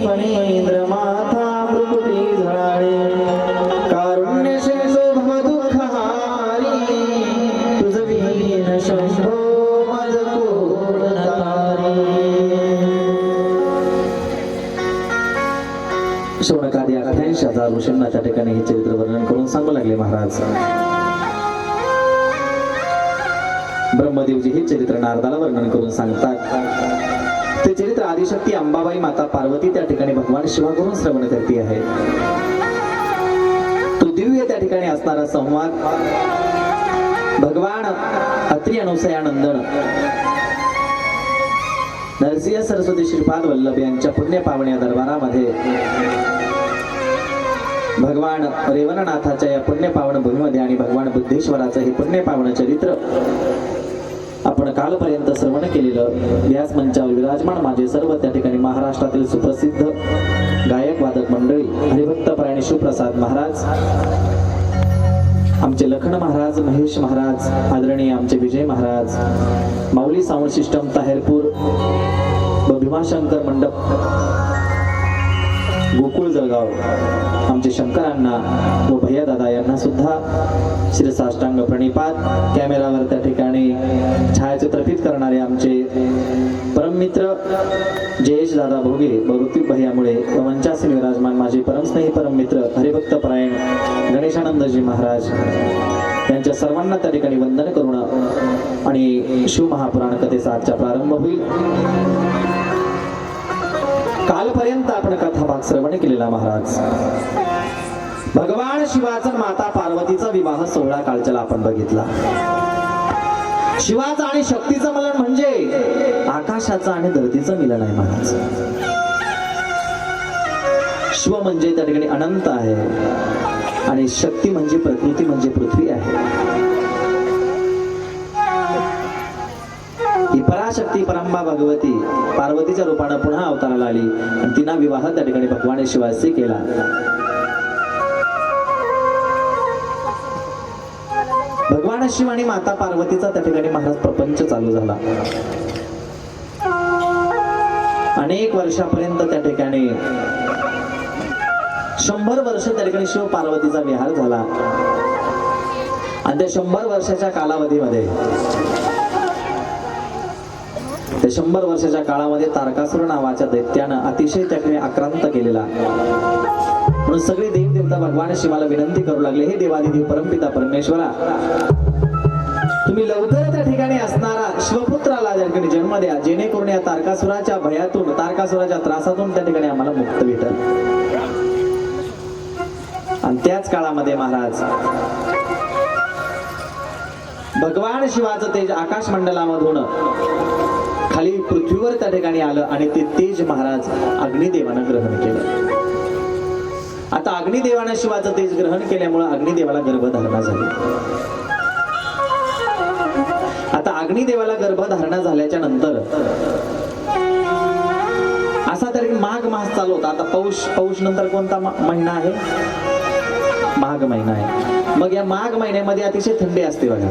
फणींद्र माथा प्रकृती झळाळे कारुण्य शेषो भव दुःखहारी तुझ विहीन शंभो मज कोण तारी. शौनकादी 88,000 ऋषींना त्या ठिकाणी हे चरित्र वर्णन करून सांगू लागले महाराज. ब्रह्मदेवजी हे चरित्र नारदाला वर्णन करून सांगतात. ते चरित्र आदिशक्ती अंबाबाई माता पार्वती त्या ठिकाणी भगवान शिवाकडून श्रवण करते आहे. तो दिव्य त्या ठिकाणी असणारा संवाद भगवान अत्री अनसुयानंदन नरसिंह सरस्वती श्रीपाद वल्लभ यांच्या पुण्य पावण्या दरबारामध्ये भगवान रेवणनाथाच्या या पुण्य पावन भूमीमध्ये आणि भगवान बुद्धेश्वराचं हे पुण्य पावन चरित्र आपण कालपर्यंत श्रवण केलेलं. व्यास मंचावर विराजमान माझे सर्व त्या ठिकाणी महाराष्ट्रातील सुप्रसिद्ध गायक वादक मंडळी, हरिभक्त परायण शिवप्रसाद महाराज, आमचे लखन महाराज, महेश महाराज, आदरणीय आमचे विजय महाराज, माऊली साऊंड सिस्टम ताहेरपूर व भीमाशंकर मंडप गोकुळ जळगाव, आमचे शंकरांना व भैया दादा यांना सुद्धा शिरसाष्टांग प्रणिपात. कॅमेरावर त्या ठिकाणी छायाचित्रफित करणारे आमचे परममित्र जयेश दादा भोगे व ऋतिक भैयामुळे व मंचासीन विराजमान माझे परमस्नेही परममित्र हरिभक्त परायण गणेशानंदजी महाराज यांच्या सर्वांना त्या ठिकाणी वंदन करून आणि शिवमहापुराण कथेचा आजचा प्रारंभ होईल. कालपर्यंत आपण कथा भाग श्रवण केलेला महाराज. भगवान शिवाचा माता पार्वतीचा विवाह सोहळा कालच्याला आपण बघितला. शिवाचा आणि शक्तीचं मिलन म्हणजे आकाशाचं आणि धरतीचं मिलन आहे महाराज. शिव म्हणजे त्या ठिकाणी अनंत आहे आणि शक्ती म्हणजे प्रकृती म्हणजे पृथ्वी आहे. ही पराशक्ती परंबा भगवती पार्वतीच्या रूपाने पुन्हा अवताराला आली आणि तिना विवाह त्या ठिकाणी भगवान शिवाशी केला. भगवान शिव आणि माता पार्वतीचा त्या ठिकाणी महाराज प्रपंच चालू झाला. अनेक वर्षापर्यंत त्या ठिकाणी 100 वर्ष त्या ठिकाणी शिव पार्वतीचा विहार झाला आणि त्या 100 वर्षाच्या कालावधीमध्ये त्या 100 वर्षाच्या काळामध्ये तारकासुर नावाच्या दैत्यानं अतिशय त्याकडे आक्रांत केलेला. म्हणून सगळे देव देवता भगवान शिवाला विनंती करू लागले, हे देवादिदेव परमपिता परमेश्वरा, तुम्ही लवकर त्या ठिकाणी असणारा शिवपुत्राला त्या ठिकाणी जन्म द्या, जेणेकरून या तारकासुराच्या भयातून तारकासुराच्या त्रासातून त्या ठिकाणी आम्हाला मुक्त भेटेल. आणि त्याच काळामध्ये महाराज भगवान शिवाचं तेज आकाश मंडलामधून खाली पृथ्वीवर त्या ठिकाणी आलं आणि ते तेज महाराज अग्निदेवानं ग्रहण केलं. आता अग्निदेवानं शिवाचं तेज ग्रहण केल्यामुळे अग्निदेवाला गर्भधारणा झाली. आता अग्निदेवाला गर्भधारणा झाल्याच्या नंतर असा तरी माघ मास चालू होता. आता पौष नंतर कोणता महिना आहे? माघ महिना आहे. मग या माघ महिन्यामध्ये अतिशय थंडी असते बघा.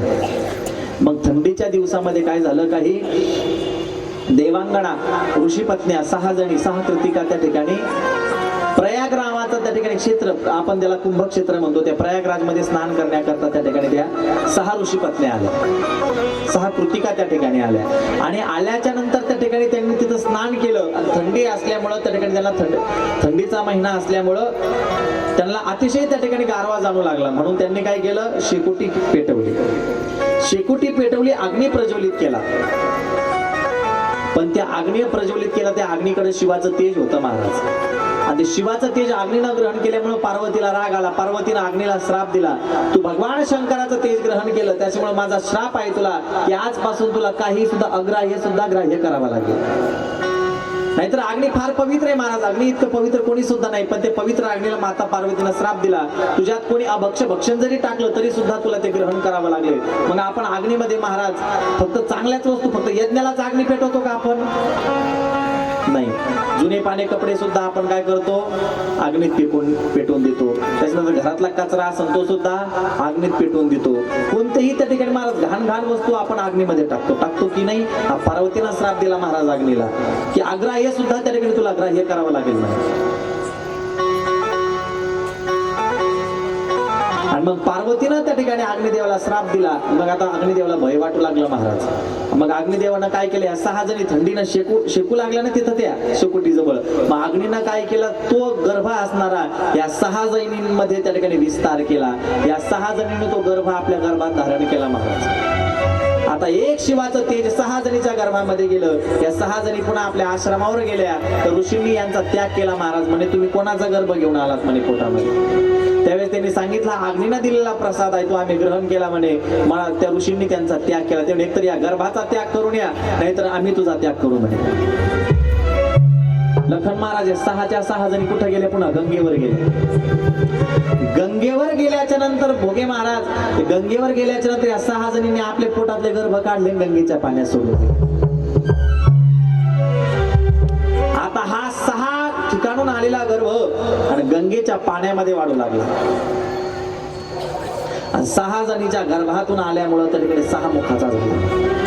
मग थंडीच्या दिवसामध्ये काय झालं, काही देवांगणा ऋषीपत्न्या 6 जणी 6 कृतिका त्या ठिकाणी प्रयाग नावाचं त्या ठिकाणी क्षेत्र, आपण त्याला कुंभक्षेत्र म्हणतो, त्या प्रयागराज मध्ये स्नान करण्याकरता त्या ठिकाणी त्या 6 ऋषीपत्न्या आल्या, 6 कृतिका त्या ठिकाणी आल्या. आणि आल्याच्या नंतर त्या ठिकाणी त्यांनी तिथं स्नान केलं. थंडी असल्यामुळं त्या ठिकाणी त्यांना थंडीचा महिना असल्यामुळं त्यांना अतिशय त्या ठिकाणी गारवा जाणू लागला. म्हणून त्यांनी काय केलं, शेकोटी पेटवली. शेकोटी पेटवली, अग्नी प्रज्वलित केला. पण त्या अग्नी प्रज्वलित केला, त्या अग्नीकडे शिवाचं तेज होतं महाराज. आणि शिवाचं तेज अग्नीनं ग्रहण केल्यामुळे पार्वतीला राग आला. पार्वतीनं अग्नीला श्राप दिला, तू भगवान शंकराचं तेज ग्रहण केलं, त्याच्यामुळे माझा श्राप आहे तुला की आजपासून तुला काही सुद्धा अग्राह्य सुद्धा ग्राह्य करावा लागेल. नाहीतर अग्नी फार पवित्र आहे महाराज, अग्नी इतकं पवित्र कोणी सुद्धा नाही. पण ते पवित्र अग्नीला माता पार्वतीनं श्राप दिला, तुझ्यात कोणी भक्षण जरी टाकलं तरी सुद्धा तुला ते ग्रहण करावं लागले. मग आपण अग्नीमध्ये महाराज फक्त चांगल्याच वस्तू, फक्त यज्ञालाच अग्नी पेटवतो का आपण? नाही. जुने पाने कपडे सुद्धा आपण काय करतो, अग्नीत पेटवून देतो. त्याच्यानंतर घरातला कचरा असेल तो सुद्धा अग्नीत पेटवून देतो. कोणतेही त्या ठिकाणी महाराज घाण वस्तू आपण अग्नीमध्ये टाकतो की नाही. पार्वतीला श्राप दिला महाराज अग्नीला की अग्राह्य सुद्धा त्या ठिकाणी तुला अग्राह्य करावं लागेल नाही. आणि मग पार्वतीनं त्या ठिकाणी अग्निदेवाला श्राप दिला. मग आता अग्निदेवाला भय वाटू लागला महाराज. मग अग्निदेवानं काय केलं, या 6 जणी थंडीनं शेकू लागल्या ना तिथं त्या शेकोटी जवळ. मग अग्नीनं काय केलं, तो गर्भ असणारा या 6 जणींमध्ये त्या ठिकाणी विस्तार केला. या 6 जणींनी तो गर्भ आपल्या गर्भात धारण केला महाराज. आता एक शिवाचं तेज 6 जणीच्या गर्भामध्ये गेलं. या 6 जणी पुन्हा आपल्या आश्रमावर गेल्या. तर ऋषींनी यांचा त्याग केला महाराज. म्हणे तुम्ही कोणाचा गर्भ घेऊन आलात म्हणे पोटामध्ये. त्यावेळेस त्यांनी सांगितलं अग्नीनं दिलेला प्रसाद आहे तो आम्ही ग्रहण केला म्हणे. मला त्या ऋषींनी त्यांचा त्याग केला. तेव्हा एकतर या गर्भाचा त्याग करून या, नाहीतर आम्ही तुझा त्याग करू म्हणे. लखन महाराज 6च्या 6 जणी कुठे गेले, पुन्हा गंगेवर गेले. गंगेवर गेल्याच्या नंतर भोगे महाराज गंगेवर गेल्याच्या नंतर या 6 जणींनी आपले पोटातले गर्भ काढले, गंगेच्या पाण्यात सोडले. आता हा 6 ठिकाणून आलेला गर्भ आणि गंगेच्या पाण्यामध्ये वाढू लागला. आणि 6 जणीच्या गर्भातून आल्यामुळं त्या ठिकाणी 6 मुखाचा झाला.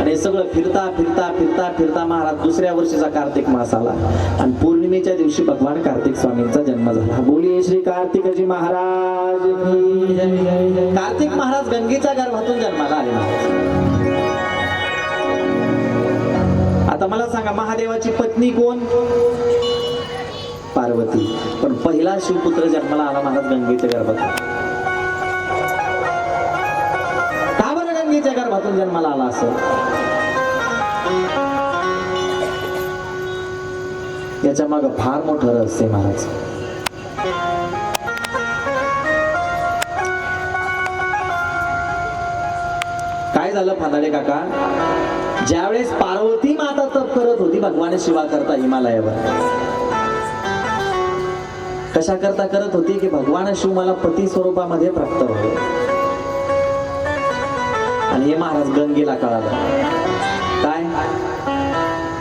आणि सगळं फिरता महाराज दुसऱ्या वर्षीचा कार्तिक मास आला आणि पौर्णिमेच्या दिवशी भगवान कार्तिक स्वामींचा जन्म झाला. बोलिये श्री कार्तिकजी महाराज की जय. कार्तिक महाराज गंगेच्या गर्भातून जन्माला आले. आता मला सांगा, महादेवाची पत्नी कोण, पार्वती. पण पहिला शिवपुत्र जन्माला आला महाराज गंगेच्या गर्भातून. का बरं गंगेच्या गर्भातून जन्माला आला असं, याच्या मागे फार मोठं रहस्य महाराज. काय झालं फादाडे काका, ज्यावेळेस पार्वती माता तप करत होती भगवान शिवा करता हिमालयावर, कशा करता करत होती की भगवान शिव मला पती स्वरूपामध्ये प्राप्त व्हावे. आणि हे महाराज गंगेला कळालं काय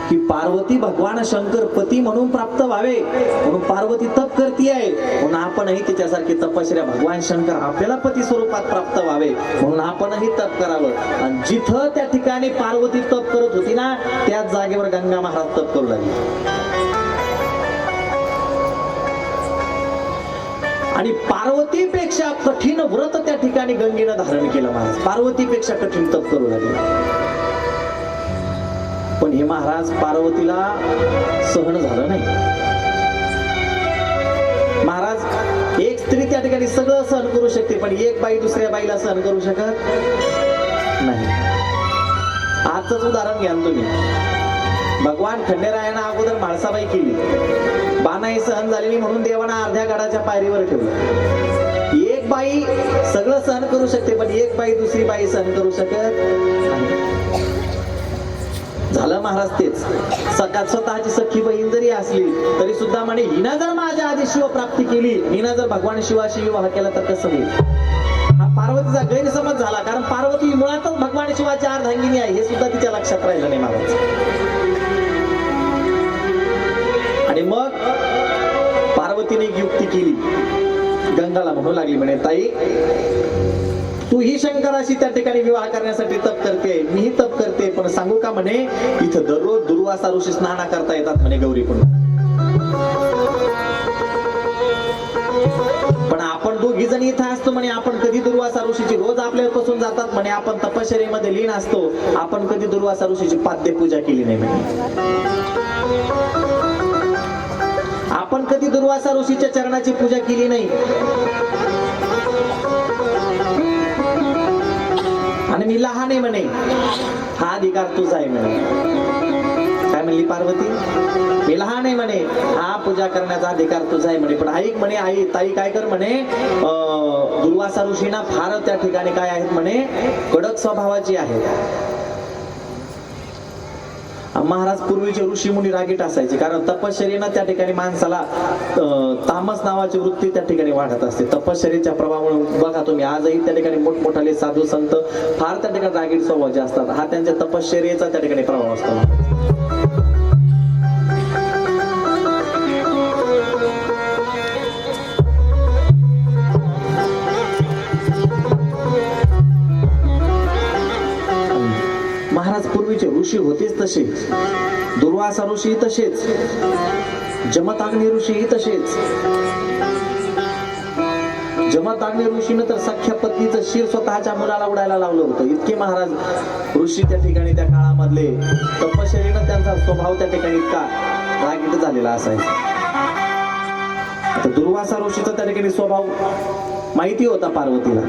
की पार्वती भगवान शंकर पती म्हणून प्राप्त व्हावे म्हणून पार्वती तप करती आहे. म्हणून आपणही तिच्यासारखी तपश्चर्या भगवान शंकर आपल्याला पती स्वरूपात प्राप्त व्हावे म्हणून आपणही तप करावं. आणि जिथं त्या ठिकाणी पार्वती तप करत होती ना, त्याच जागेवर गंगा महाराज तप करू लागली. आणि पार्वतीपेक्षा कठीण व्रत त्या ठिकाणी गंगेनं धारण केलं महाराज. पार्वतीपेक्षा कठीण तप करू लागले. पण हे महाराज पार्वतीला सहन झालं नाही. महाराज एक स्त्री त्या ठिकाणी सगळं सहन करू शकते, पण एक बाई दुसऱ्या बाईला सहन करू शकत नाही. आजच उदाहरण घ्या तुम्ही. भगवान खंडेरायानं अगोदर म्हाळसाबाई केली, बाणाई सहन झालेली म्हणून देवाना अर्ध्या गडाच्या पायरीवर ठेवलं. एक बाई सगळं सहन करू शकते, पण एक बाई दुसरी बाई सहन करू शकत नाही. झालं महाराज तेच. स्वतःची सख्खी बहीण जरी असली तरी सुद्धा म्हणे हिना जर माझ्या आधी शिव प्राप्ती केली, हिना जर भगवान शिवाशी विवाह केला तर कसं होईल. हा पार्वतीचा गैरसमज झाला, कारण पार्वती मुळातच भगवान शिवाची अर्धांगिनी आहे हे सुद्धा तिच्या लक्षात राहिलं नाही महाराज. आणि मग पार्वतीने एक युक्ती केली. गंगाला म्हणू लागली म्हणे ताई तू ही शंकराशी त्या ठिकाणी विवाह करण्यासाठी तप करते, मीही तप करते, पण सांगू का म्हणे इथं दररोज दुर्वासा ऋषी स्नान करता येतात म्हणे गौरी पुन्हा. पण आपण दोघी जण इथं असतो म्हणे, आपण कधी दुर्वासा ऋषीची रोज आपल्यापासून जातात म्हणे, आपण तपश्चर्येमध्ये लीन असतो, आपण कधी दुर्वासा ऋषीची पाद्य पूजा केली नाही म्हणे. आपण कधी दुर्वासा ऋषीच्या चरणाची पूजा केली नाही. आणि मी लहान आहे म्हणे, हा अधिकार तुझा आहे म्हणे. काय म्हणली पार्वती, मी लहान आहे म्हणे, हा पूजा करण्याचा अधिकार तुझा आहे म्हणे. पण ऐक म्हणे आई ताई काय कर म्हणे, दुर्वासा ऋषींना फार त्या ठिकाणी काय आहेत म्हणे कडक स्वभावाची आहेत. महाराज पूर्वीचे ऋषी मुनी रागीट असायचे, कारण तपश्चर्येनं त्या ठिकाणी माणसाला तामस नावाची वृत्ती त्या ठिकाणी वाढत असते. तपश्चर्येच्या प्रभावामुळे बघा तुम्ही आजही त्या ठिकाणी मोठमोठाले साधू संत फार त्या ठिकाणी रागीट स्वभावाचे असतात. हा त्यांच्या तपश्चर्येचा त्या ठिकाणी प्रभाव असतो. महाराज पूर्वीचे ऋषी होतेच तसे, दुर्वासा ऋषी तसेच, जमताग्नी ऋषी तसेच. जमताग्नी ऋषीनं तर सख्या पत्नीचं शिर स्वतःच्या मुलाला उडायला लावलं होतं. इतके महाराज ऋषी त्या ठिकाणी त्या काळामधले तपश्चर्येनं त्यांचा स्वभाव त्या ठिकाणी इतका रागीट झालेला असायचा. दुर्वासा ऋषीचा त्या ठिकाणी स्वभाव माहिती होता पार्वतीला.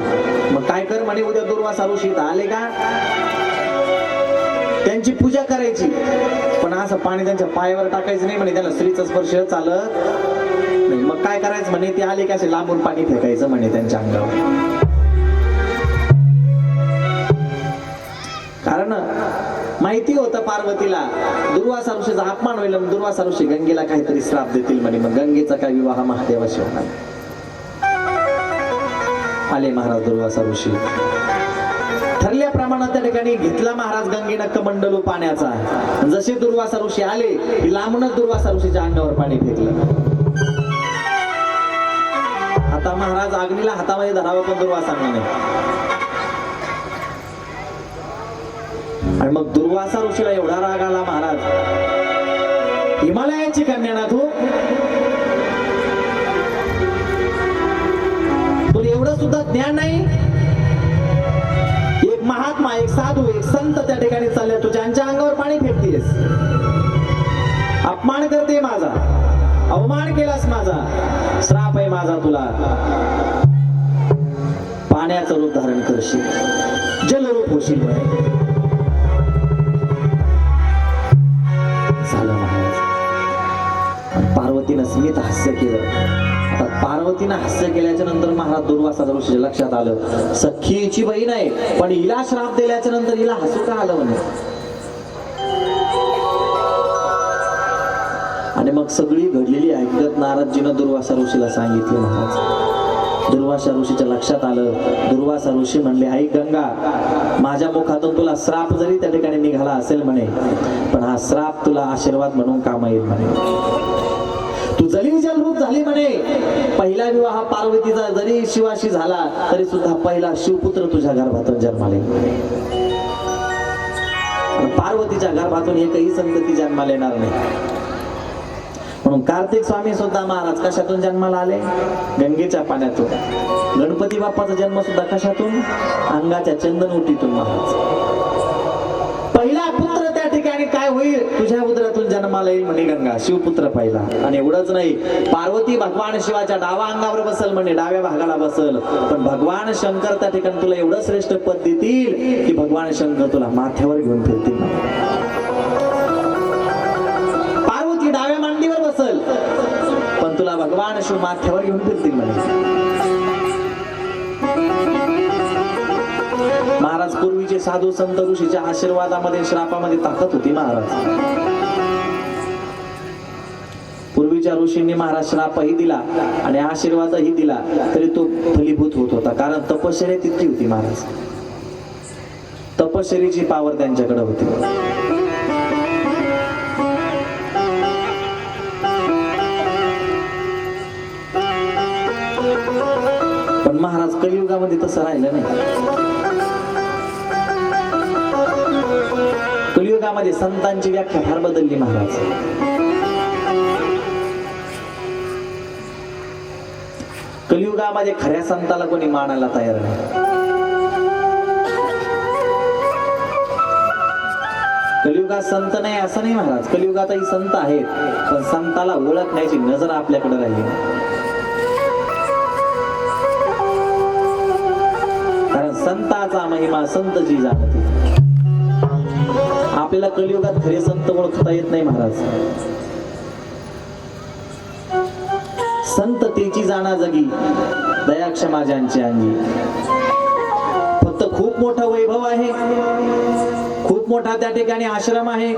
मग काय कर म्हणे, उद्या दुर्वासा ऋषी आले का त्यांची पूजा करायची, पण असं पाणी त्यांच्या पायावर टाकायचं नाही म्हणे, त्याला स्त्रीचा स्पर्श चालत नाही. मग काय करायचं म्हणे, ते आले की असे लांबून पाणी फेकायचं म्हणे त्यांच्या अंगावर. कारण माहिती होतं पार्वतीला दुर्वासा ऋषीचा अपमान होईल, दुर्वासा ऋषी गंगेला काहीतरी श्राप देतील म्हणे, मग गंगेचा काय विवाह महादेवाशी होणार. आले महाराज दुर्वासा ऋषी, ठरल्याप्रमाणे त्या ठिकाणी घेतला महाराज गंगेनं कमंडलू पाण्याचा. जसे दुर्वासा ऋषी आले की लांबूनच दुर्वासा ऋषीच्या अंगावर पाणी फेकलं. आता महाराज अग्नीला हातामध्ये धरावं पण दुर्वासा नाही. आणि मग दुर्वासा ऋषीला एवढा राग आला, महाराज हिमालयाची कन्या ना तू, तुला एवढं सुद्धा ज्ञान नाही. एक महात्मा, एक साधू, एक संत त्या ठिकाणी चालले, तू ज्यांच्या अंगावर पाणी फेकतेस, अपमान करते माझा, अवमान केलास माझा, श्राप आहे माझा तुला. पाण्याचं रूप धारण करशील, जलरूप होशील. झालं महाराज. पार्वतीनं स्मित हास्य केलं. आता पार्वतीनं हास्य केल्याच्या नंतर महाराज दुर्वासा ऋषीच्या लक्षात आलं, सखीची बहीण आहे पण हिला श्राप दिल्याच्या नंतर हिला हसू का आलं म्हणे. आणि मग सगळी घडलेली ऐकत नारदजीनं दुर्वासा ऋषीला सांगितले. महाराज दुर्वासा ऋषीच्या लक्षात आलं. दुर्वासा ऋषी म्हणले, आई गंगा, माझ्या मुखातून तुला श्राप जरी त्या ठिकाणी निघाला असेल म्हणे, पण हा श्राप तुला आशीर्वाद म्हणून काम येईल म्हणे. तू जरी जलरूप झाली म्हणे, पहिला विवाह पार्वतीचा जरी शिवाशी झाला तरी सुद्धा पहिला शिवपुत्र तुझ्या गर्भातून जन्माला येईल. पार्वतीच्या गर्भातून एकही संतती जन्माला येणार नाही. म्हणून कार्तिक स्वामी सुद्धा महाराज कशातून जन्माला आले, गंगेच्या पाण्यातून. गणपती बाप्पाचा जन्म सुद्धा कशातून, अंगाच्या चंदन उटीतून. महाराज पहिला पुत्र त्या ठिकाणी काय होईल, तुझ्या उदरातून जन्माला येईल म्हणे गंगा, शिवपुत्र पहिला. आणि एवढंच नाही, पार्वती भगवान शिवाच्या डावा अंगावर बसल म्हणे, डाव्या भागाला बसल. पण भगवान शंकर त्या ठिकाणी तुला एवढं श्रेष्ठ पद देतील की भगवान शंकर तुला माथ्यावर घेऊन फिरतील. पार्वती डाव्या मांडीवर बसल पण तुला भगवान शिव माथ्यावर घेऊन फिरतील म्हणे. महाराज पूर्वीचे साधू संत ऋषीच्या आशीर्वादामध्ये श्रापामध्ये ताकद होती. महाराज पूर्वीच्या ऋषींनी महाराज श्रापही दिला आणि आशीर्वादही दिला तरी तो फलीभूत होत होता, कारण तपश्चर्या तितकी होती. महाराज तपश्चर्याची पावर त्यांच्याकडे होती. पण महाराज कलियुगामध्ये तसं राहिलं नाही. कलियुगामध्ये संतांची व्याख्या फार बदलली. महाराज कलियुगामध्ये खऱ्या संताला कोणी मानायला तयार नाही. कलियुगात संत नाही असं नाही महाराज, कलियुगातही संत आहेत, पण संताला ओळखण्याची नजर आपल्याकडे राहिली. कारण संताचा महिमा संत जी जाणते. आपल्याला कलियुगात खरे संत ओळखता येत नाही. महाराज संत तेची जाणा जगी, दया क्षमा ज्यांची अंगी. फक्त खूप मोठा वैभव आहे खूप मोठा त्या ठिकाणी आश्रम आहे,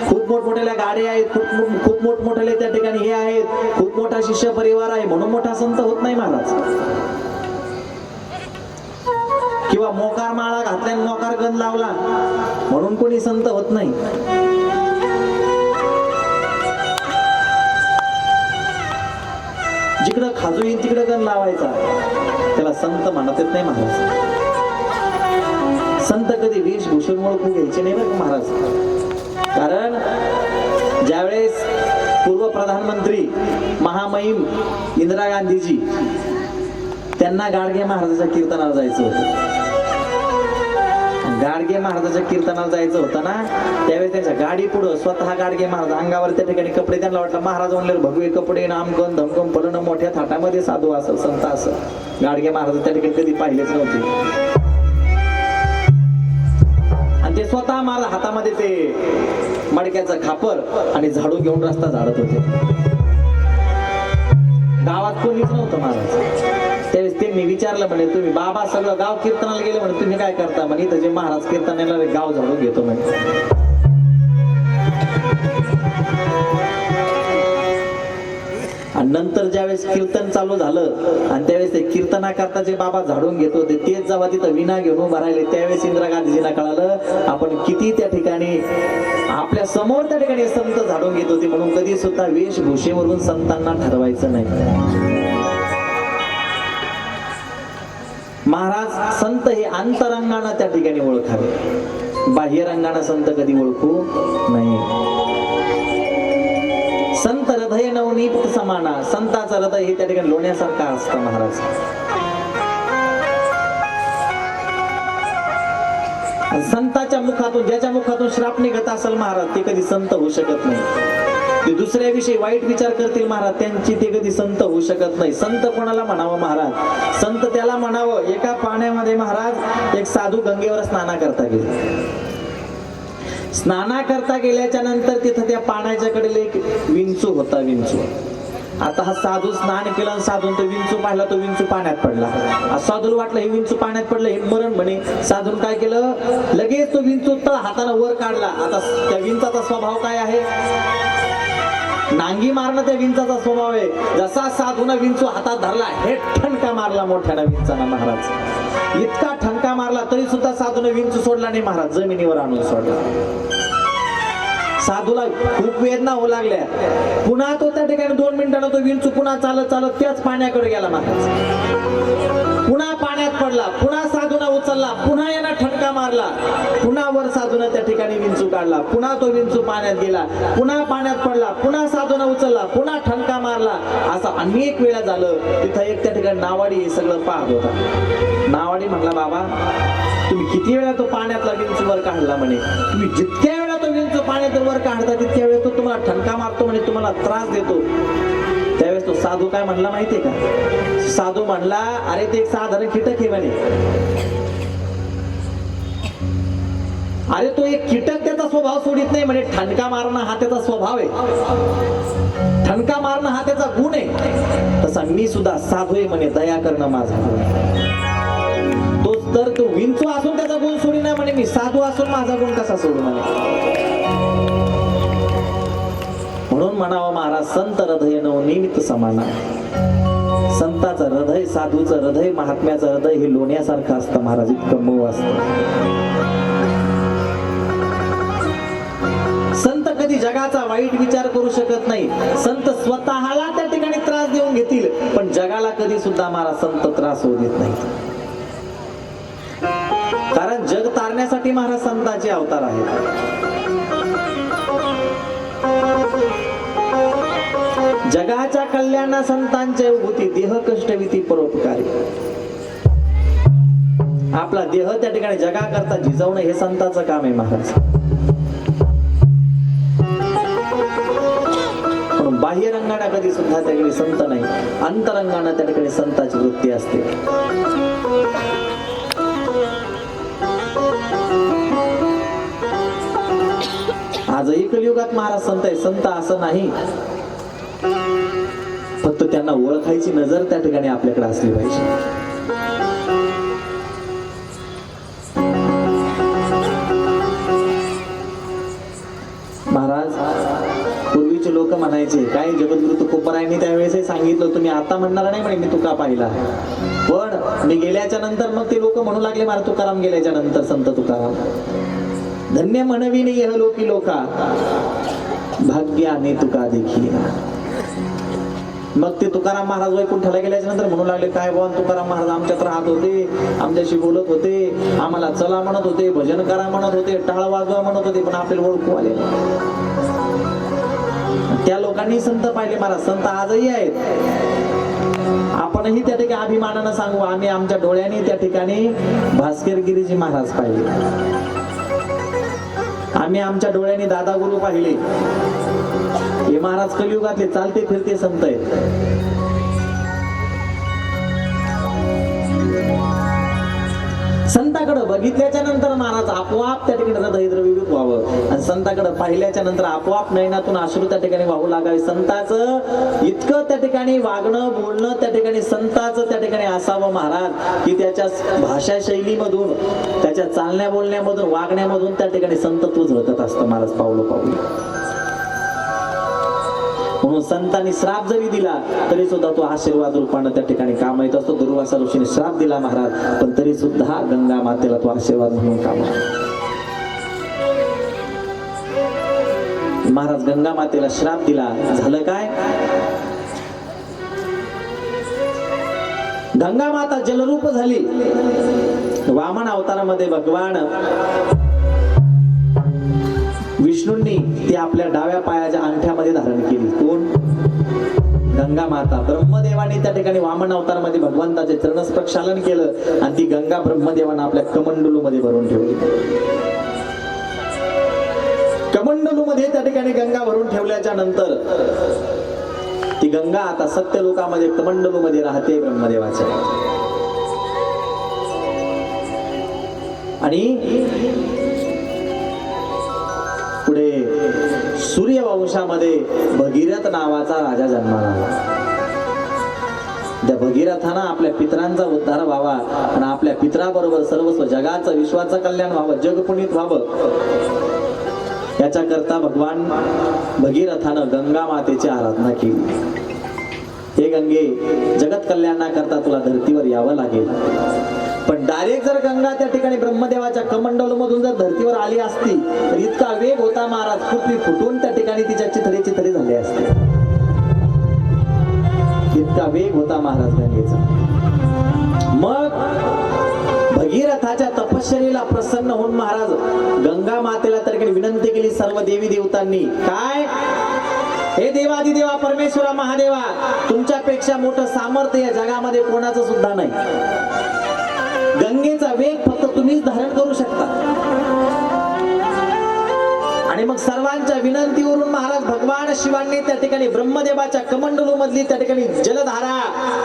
खूप मोठमोठ्या गाड्या आहेत, खूप मोठमोठे त्या ठिकाणी हे आहेत, खूप मोठा शिष्य परिवार आहे म्हणून मोठा संत होत नाही महाराज. किंवा मोकार माळा घातल्या मोकार गंध लावला म्हणून कोणी संत होत नाही. जिकडं खाजू येईल तिकडं गण लावायचा त्याला संत म्हणत येत नाही महाराज. संत कधी वेशभूषण ओळखू घ्यायचे नाही बरं महाराज. कारण ज्यावेळेस पूर्व प्रधानमंत्री महामहिम इंदिरा गांधीजी त्यांना गाडगे महाराजाच्या कीर्तनाला जायचं होतं. गाडगे महाराजाच्या कीर्तनाला जायचं होतं ना, त्यावेळेस त्यांच्या गाडी पुढं स्वतः गाडगे महाराज अंगावर त्या ठिकाणी कपडे, त्यांना वाटलं महाराज म्हणले भगवे कपडे नामगण धमकम फलन मोठ्या थाटामध्ये साधू असेल संत असेल. गाडगे महाराज त्या ठिकाणी कधी पाहिलेच नव्हते आणि ते स्वतः महाराज हातामध्ये ते मडक्याचं खापर आणि झाडू घेऊन रस्ता झाडत होते. गावात कोणीच नव्हतं महाराज. त्यावेळेस त्यांनी विचारलं म्हणे तुम्ही बाबा सगळं गाव कीर्तनाला गेले म्हणे तुम्ही काय करता म्हणे. इथं जे महाराज कीर्तनाला गाव झाडून घेतो म्हणे. आणि नंतर ज्यावेळेस कीर्तन चालू झालं आणि त्यावेळेस ते कीर्तनाकरता जे बाबा झाडून घेत होते तेच जेव्हा तिथं विना घेऊन उभा राहिले त्यावेळेस इंदिरा गांधीजींना कळालं आपण किती त्या ठिकाणी आपल्या समोर त्या ठिकाणी संत झाडून घेत होते. म्हणून कधी सुद्धा वेशभूषेवरून संतांना ठरवायचं नाही. महाराज संत हे अंतरंगाने त्या ठिकाणी ओळखावे, बाह्य रंगाने संत कधी ओळखू नाही. संत हृदय नवनीत समाना, संताचं हृदय हे त्या ठिकाणी लोण्यासारखं असतं महाराज. संताच्या मुखातून ज्याच्या मुखातून श्राप निघत असेल महाराज ते कधी संत होऊ शकत नाही. ते दुसऱ्याविषयी वाईट विचार करतील महाराज त्यांची ते कधी संत होऊ शकत नाही. संत कोणाला म्हणावं महाराज? संत त्याला म्हणावं एका पाण्यामध्ये महाराज एक साधू गंगेवर स्नाना करता गेले. स्नाना करता गेल्याच्या नंतर तिथं त्या पाण्याच्या कडेला एक विंचू होता. विंचू आता हा साधू स्नान केलं आणि साधून तो विंचू पाहिला, तो विंचू पाण्यात पडला. साधूला वाटलं हे विंचू पाण्यात पडलं हे मरण म्हणे. साधून काय केलं लगेच तो विंचू तळ हाताने वर काढला. आता त्या विंचाचा स्वभाव काय आहे? नांगी मारणं त्या विंचाचा स्वभाव आहे. जसा साधून विंचू हातात धरला हे ठणका मारला मोठ्यानं विंचाना महाराज. इतका ठणका मारला तरी सुद्धा साधून विंचू सोडला नाही महाराज, जमिनीवर आणून सोडला. साधूला खूप वेदना होऊ लागल्या. पुन्हा तो त्या ठिकाणी 2 मिनिटांना तो विंचू पुन्हा चालत चालत त्याच पाण्याकडे गेला महाराज. पुन्हा पाण्यात पडला. पुन्हा साधूला उचलला. पुन्हा यानं ठणका मारला. पुन्हा वर साधून त्या ठिकाणी विंचू काढला. पुन्हा तो विंचू पाण्यात गेला. पुन्हा पाण्यात पडला. पुन्हा साधून उचलला. पुन्हा ठणका मारला. असं अनेक वेळा झालं. तिथं एक त्या ठिकाणी नावाडी हे सगळं पाहत होता. नावाडी म्हणला बाबा तुम्ही किती वेळा तो पाण्यातला विंचू वर काढला म्हणे. तुम्ही जितक्या वेळा तो विंचू पाण्यात वर काढता तितक्या वेळा तो तुम्हाला ठणका मारतो म्हणे, तुम्हाला त्रास देतो. त्यावेळेस तो साधू काय म्हणला माहितीये का? साधू म्हणला अरे ते एक साधारण कीटक आहे म्हणे. अरे तो एक कीटक त्याचा स्वभाव सोडित नाही म्हणे. ठणका मारणं हा त्याचा स्वभाव आहे. ठणका मारणं हा त्याचा गुण आहे. तसा मी सुद्धा साधू आहे म्हणे. दया करणं माझा तोच तर तो विंचू असून त्याचा गुण सोडी नाही म्हणे. मी साधू असून माझा गुण कसा सोडू म्हणे. म्हणून म्हणावं महाराज संत हृदय नवनीत समाना. संताचं हृदय, साधूचं हृदय, महात्म्याचं हृदय हे लोण्यासारखं असतं महाराज. इतकं मऊ असतं. संत कधी जगाचा वाईट विचार करू शकत नाही. संत स्वतःला त्या ठिकाणी त्रास देऊन घेतील पण जगाला कधी सुद्धा महाराज संत त्रास होऊ देत नाही. कारण जग तारण्यासाठी महाराज संतांचे अवतार आहेत. जगाच्या कल्याणा संतांचे उभूती देह कष्टविती परोपकारी. आपला देह त्या ठिकाणी जगाकरता झिजवणं हे संतांचं काम आहे महाराज. पण बाह्य रंगाना कधी सुद्धा त्याकडे संत नाही. अंतरंगाना त्या ठिकाणी संताची वृत्ती असते. आजही कलियुगात महाराज संत आहे. संत असं नाही, फक्त त्यांना ओळखायची नजर त्या ठिकाणी आपल्याकडे असली पाहिजे. पूर्वीचे लोक म्हणायचे, काय जगद्गुरु तुकोबरायांनी त्यावेळेस सांगितलं, तुम्ही आता म्हणणार नाही म्हणे मी तुका पाहिला, पण मी गेल्याच्या नंतर मग ते लोक म्हणू लागले मला तुकाराम गेल्याच्या नंतर संत तुकाराम धन्य म्हणवी नाही यह लोकी लोका भाग्याने तुका देखी. मग ते तुकाराम महाराज वैकुंठाला गेल्याच्या नंतर म्हणू लागले, काय बोल तुकाराम महाराज आमच्यात राहत होते, आमच्याशी बोलत होते, आम्हाला चला म्हणत होते, भजन करा म्हणत होते, टाळ वाजवा म्हणत होते, पण आपल्याला ओळखू आले. त्या लोकांनी संत पाहिले महाराज. संत आजही आहेत. आपणही त्या ठिकाणी अभिमानानं सांगू, आम्ही आमच्या डोळ्यांनी त्या ठिकाणी भास्करगिरीजी महाराज पाहिले, आम्ही आमच्या डोळ्यांनी दादा गुरु पाहिले. हे महाराज कलियुगातले चालते फिरते संत आहेत. संताकडे बघितल्याच्या नंतर महाराज आपोआप त्या ठिकाणी हृदयद्रवीभूत व्हावं आणि संताकडे पाहिल्याच्या नंतर आपोआप नयनातून अश्रू त्या ठिकाणी वाहू लागावे. संताचं इतकं त्या ठिकाणी वागणं बोलणं त्या ठिकाणी संताचं त्या ठिकाणी असावं महाराज, की त्याच्या भाषा शैलीमधून, त्याच्या चालण्या बोलण्यामधून, वागण्यामधून त्या ठिकाणी संतत्व झळकत असतं महाराज पावलं पावलं. म्हणून संतांनी श्राप जरी दिला तरी सुद्धा तो आशीर्वाद रूपाने त्या ठिकाणी काम येत असतो. दुर्वासा ऋषीने श्राप दिला महाराज, पण तरी सुद्धा गंगा मातेला तो आशीर्वाद म्हणून काम. महाराज गंगा मातेला श्राप दिला, झालं काय? गंगा माता जलरूप झाली. वामन अवतारामध्ये भगवान विष्णूंनी ती आपल्या डाव्या पायाच्या अंगठ्यामध्ये धारण केली. कोण? गंगा माता. ब्रह्मदेवाने त्या ठिकाणी वामन अवतारामध्ये भगवंताचे चरण प्रक्षालन केलं आणि ती गंगा ब्रह्मदेवाने आपल्या कमंडलू मध्ये भरून ठेवली. कमंडलू मध्ये त्या ठिकाणी गंगा भरून ठेवल्याच्या नंतर ती गंगा आता सत्य लोकामध्ये कमंडलू मध्ये राहते ब्रह्मदेवाच्या. आणि पुढे सूर्यवंशामध्ये भगीरथ नावाचा राजा जन्माला आला. त्या भगीरथानं आपल्या पितरांचा उद्धार व्हावा आणि आपल्या पितराबरोबर सर्वस्व जगाचं विश्वाचं कल्याण व्हावं, जग पुनीत व्हावं, याच्याकरता भगवान भगीरथानं गंगा मातेची आराधना केली. हे गंगे, जगत कल्याणाकरता तुला धरतीवर यावं लागेल. पण डायरेक्ट जर गंगा त्या ठिकाणी ब्रह्मदेवाच्या कमंडल मधून जर धरतीवर आली असती तर इतका वेग होता महाराज, पृथ्वी फुटून त्या ठिकाणी तिच्या चिथडे चिथडे झाले असते. इतका वेग होता महाराज गंगेचा. मग भगीरथाच्या तपश्चर्येला प्रसन्न होऊन महाराज गंगा मातेला त्या ठिकाणी विनंती केली सर्व देवी देवतांनी. काय? हे देवादिदेवा परमेश्वरा महादेवा, तुमच्यापेक्षा मोठं सामर्थ्य या जगामध्ये कोणाचं सुद्धा नाही. गंगेचा वेग फक्त तुम्हीच धारण करू शकता. आणि मग सर्वांच्या विनंतीवरून महाराज भगवान शिवांनी त्या ठिकाणी ब्रह्मदेवाच्या कमंडलू मधली त्या ठिकाणी जलधारा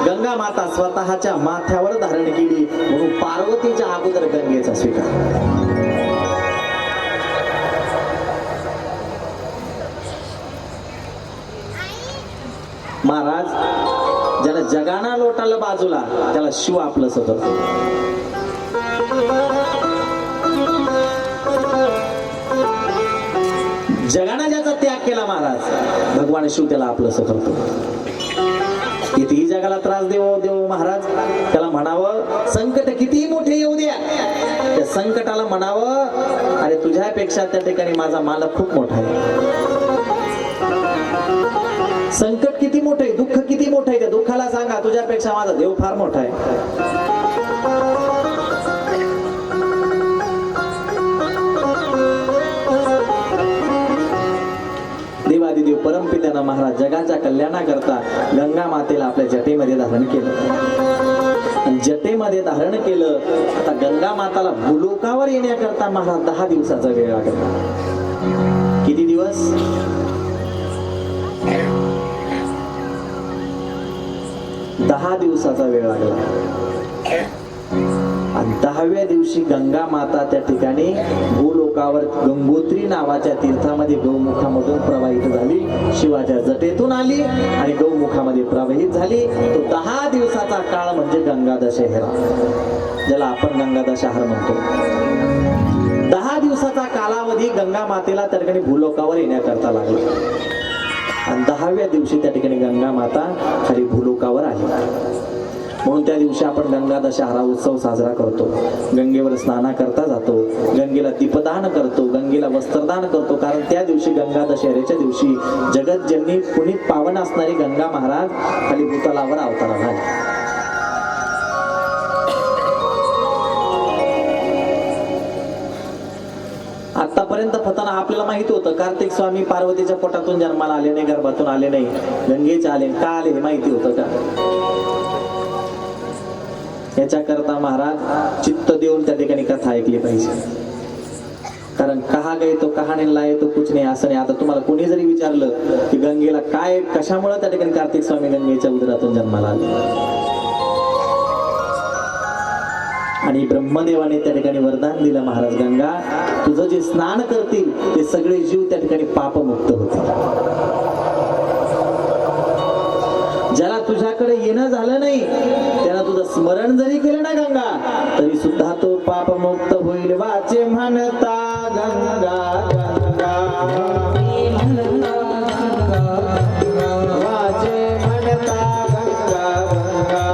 गंगा माता स्वतःच्या माथ्यावर धारण केली. म्हणून पार्वतीच्या अगोदर गंगेचा स्वीकार. महाराज ज्याला जगाना लोटाला बाजूला त्याला शिव आपलं सगळं. जगाना ज्याचा त्याग केला महाराज भगवान शिव त्याला आपलं करतो. कितीही जगाला त्रास देव महाराज, त्याला म्हणावं संकट कितीही मोठे येऊ द्या, त्या संकटाला म्हणावं अरे तुझ्यापेक्षा त्या ठिकाणी माझा मालक खूप मोठा आहे. संकट किती मोठे, दुःख किती मोठे, त्या दुःखाला सांगा तुझ्यापेक्षा माझा देव फार मोठा आहे. देवादिदेव परमपित्यानं महाराज जगाच्या कल्याणाकरता गंगा मातेला आपल्या जटेमध्ये धारण केलं. आणि जटेमध्ये धारण केलं. आता गंगा माताला भूलोकावर येण्याकरता महाराज 10 दिवसाचा वेळ लागला. किती दिवस? 10 दिवसाचा वेळ लागला. आणि 10व्या दिवशी गंगा माता त्या ठिकाणी भूलोकावर गंगोत्री नावाच्या तीर्थामध्ये गौमुखामधून प्रवाहित झाली. शिवाच्या जटेतून आली आणि गौमुखामध्ये प्रवाहित झाली. तो 10 दिवसाचा काळ म्हणजे गंगा दशहरा, ज्याला आपण गंगा दशहरा म्हणतो. 10 दिवसाचा कालावधी गंगा मातेला त्या ठिकाणी भूलोकावर येण्याकरता लागला. आणि 10व्या दिवशी त्या ठिकाणी गंगा माता खाली भूलोकावर आली. म्हणून त्या दिवशी आपण गंगा दशहरा उत्सव साजरा करतो. गंगेवर स्नान करता जातो, गंगेला दीपदान करतो, गंगेला वस्त्रदान करतो. कारण त्या दिवशी गंगा दशहऱ्याच्या दिवशी जगतजननी पुनीत पावन असणारी गंगा महाराज खाली भूतलावर अवतरण आली. आतापर्यंत फताना आपल्याला माहित होतं कार्तिक स्वामी पार्वतीच्या पोटातून जन्माला आले नाही, गर्भातून आले नाही, गंगेचे आले. का आले हे माहिती होतं का? याच्याकरता महाराज चित्त देऊन त्या ठिकाणी कथा ऐकली पाहिजे. कारण कहा गए तो कहा नाही लाये तो कुछ नाही असं नाही. आता तुम्हाला कोणी जरी विचारलं की गंगेला काय कशामुळे त्या ठिकाणी कार्तिक स्वामी गंगेच्या उदरातून जन्माला आले आणि ब्रह्मदेवाने त्या ठिकाणी वरदान दिलं, महाराज गंगा तुझं जे स्नान करतील ते सगळे जीव त्या ठिकाणी पापमुक्त होतील. ज्याला तुझ्याकडे येणं झालं नाही त्याला तुझं स्मरण जरी केलं ना गंगा तरी सुद्धा तो पापमुक्त होईल. वाचे म्हणता गंगा गंगा वाचे म्हणता गंगा गंगा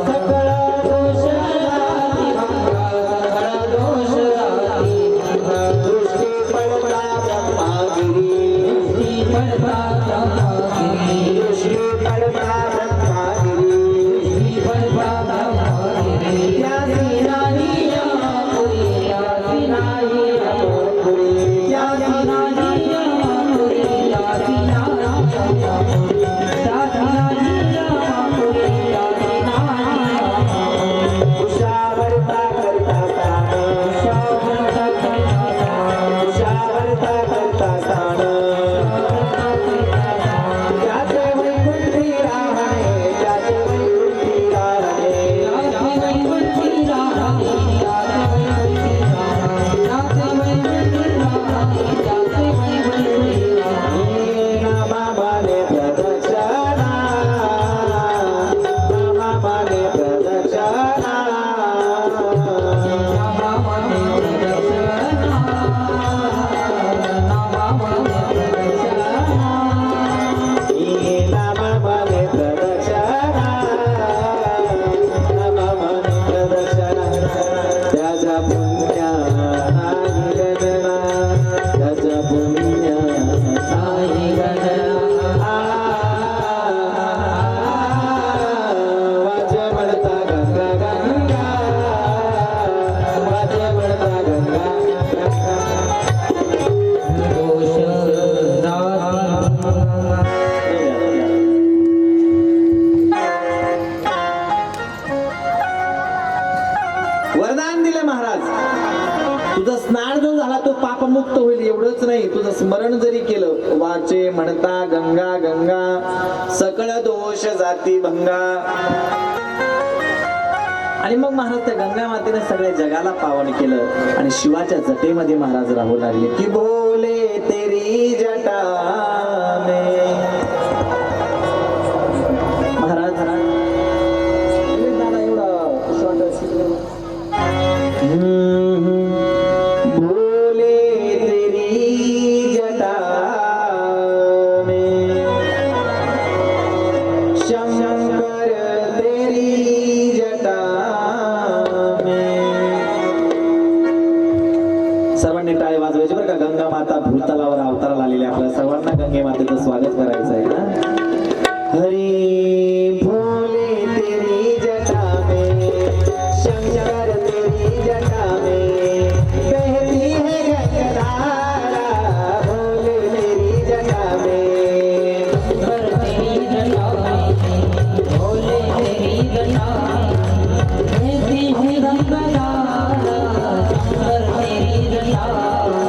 सकळ दोष जाती भंगा सकळ दोष जाती भंगा दृष्टी पडता ब्रह्मागिरी दृष्टी पडता ब्रह्मागिरी दृष्टी पडता ब्रह्मागिरी दृष्टी पडता ब्रह्मागिरी यासी नाही यापुरी यासी नाही यापुरी यासी नाही यापुरी यासी नाही यापुरी यासी नाही यापुरी यासी नाही उषावरता करता स्थान उषावरता करता स्थान उषावरता करता स्थान त्याचे वैकुंठी राहणे त्याचे वैकुंठी राहणे त्याचे वैकुंठी राहणे त्याचे वैकुंठी राहणे त्याचे वैकुंठी राहणे नामाने प्रदक्षिणा नामाने प्रदक्षिणा नामाने प्रदक्षिणा नामाने प्रदक्षिणा नामाने प्रदक्षिणा नामाने प्रदक्षिणा त्याच्या पुण्या नाही गणना त्याच्या पुण्या नाही गणना वाचे म्हणता गंगा गंगा वाचे म्हणता गंगा वरदान दिले महाराज. तुझं स्नान जो झाला तो पापमुक्त होईल. एवढंच नाही, तुझं स्मरण जरी केलं वाचे म्हणता गंगा गंगा सकळ दोष जाती भंगा. आणि मग महाराज त्या गंगा मातेने सगळ्या जगाला पावन केलं आणि शिवाच्या जटेमध्ये महाराज राहू लागले की बोले तेरी जटा में महाराज दादा एवढा शॉर्ट बोले तेरी जटा में शंकर तेरी जटा में. सर्वांनी टाळी वाजवायची बरं का. गंगा माता भूतलावर अवताराला आलेली आपल्या सर्वांना गंगे मातेचं स्वागत करायचं आहे ना. हरी भोले तेरी जटा में शंकर तेरी जटा में बहती है गंगाधारा भोले तेरी जटा में शंकर तेरी जटा में भोले तेरी जटा में बहती है गंगाधारा शंकर तेरी जटा में.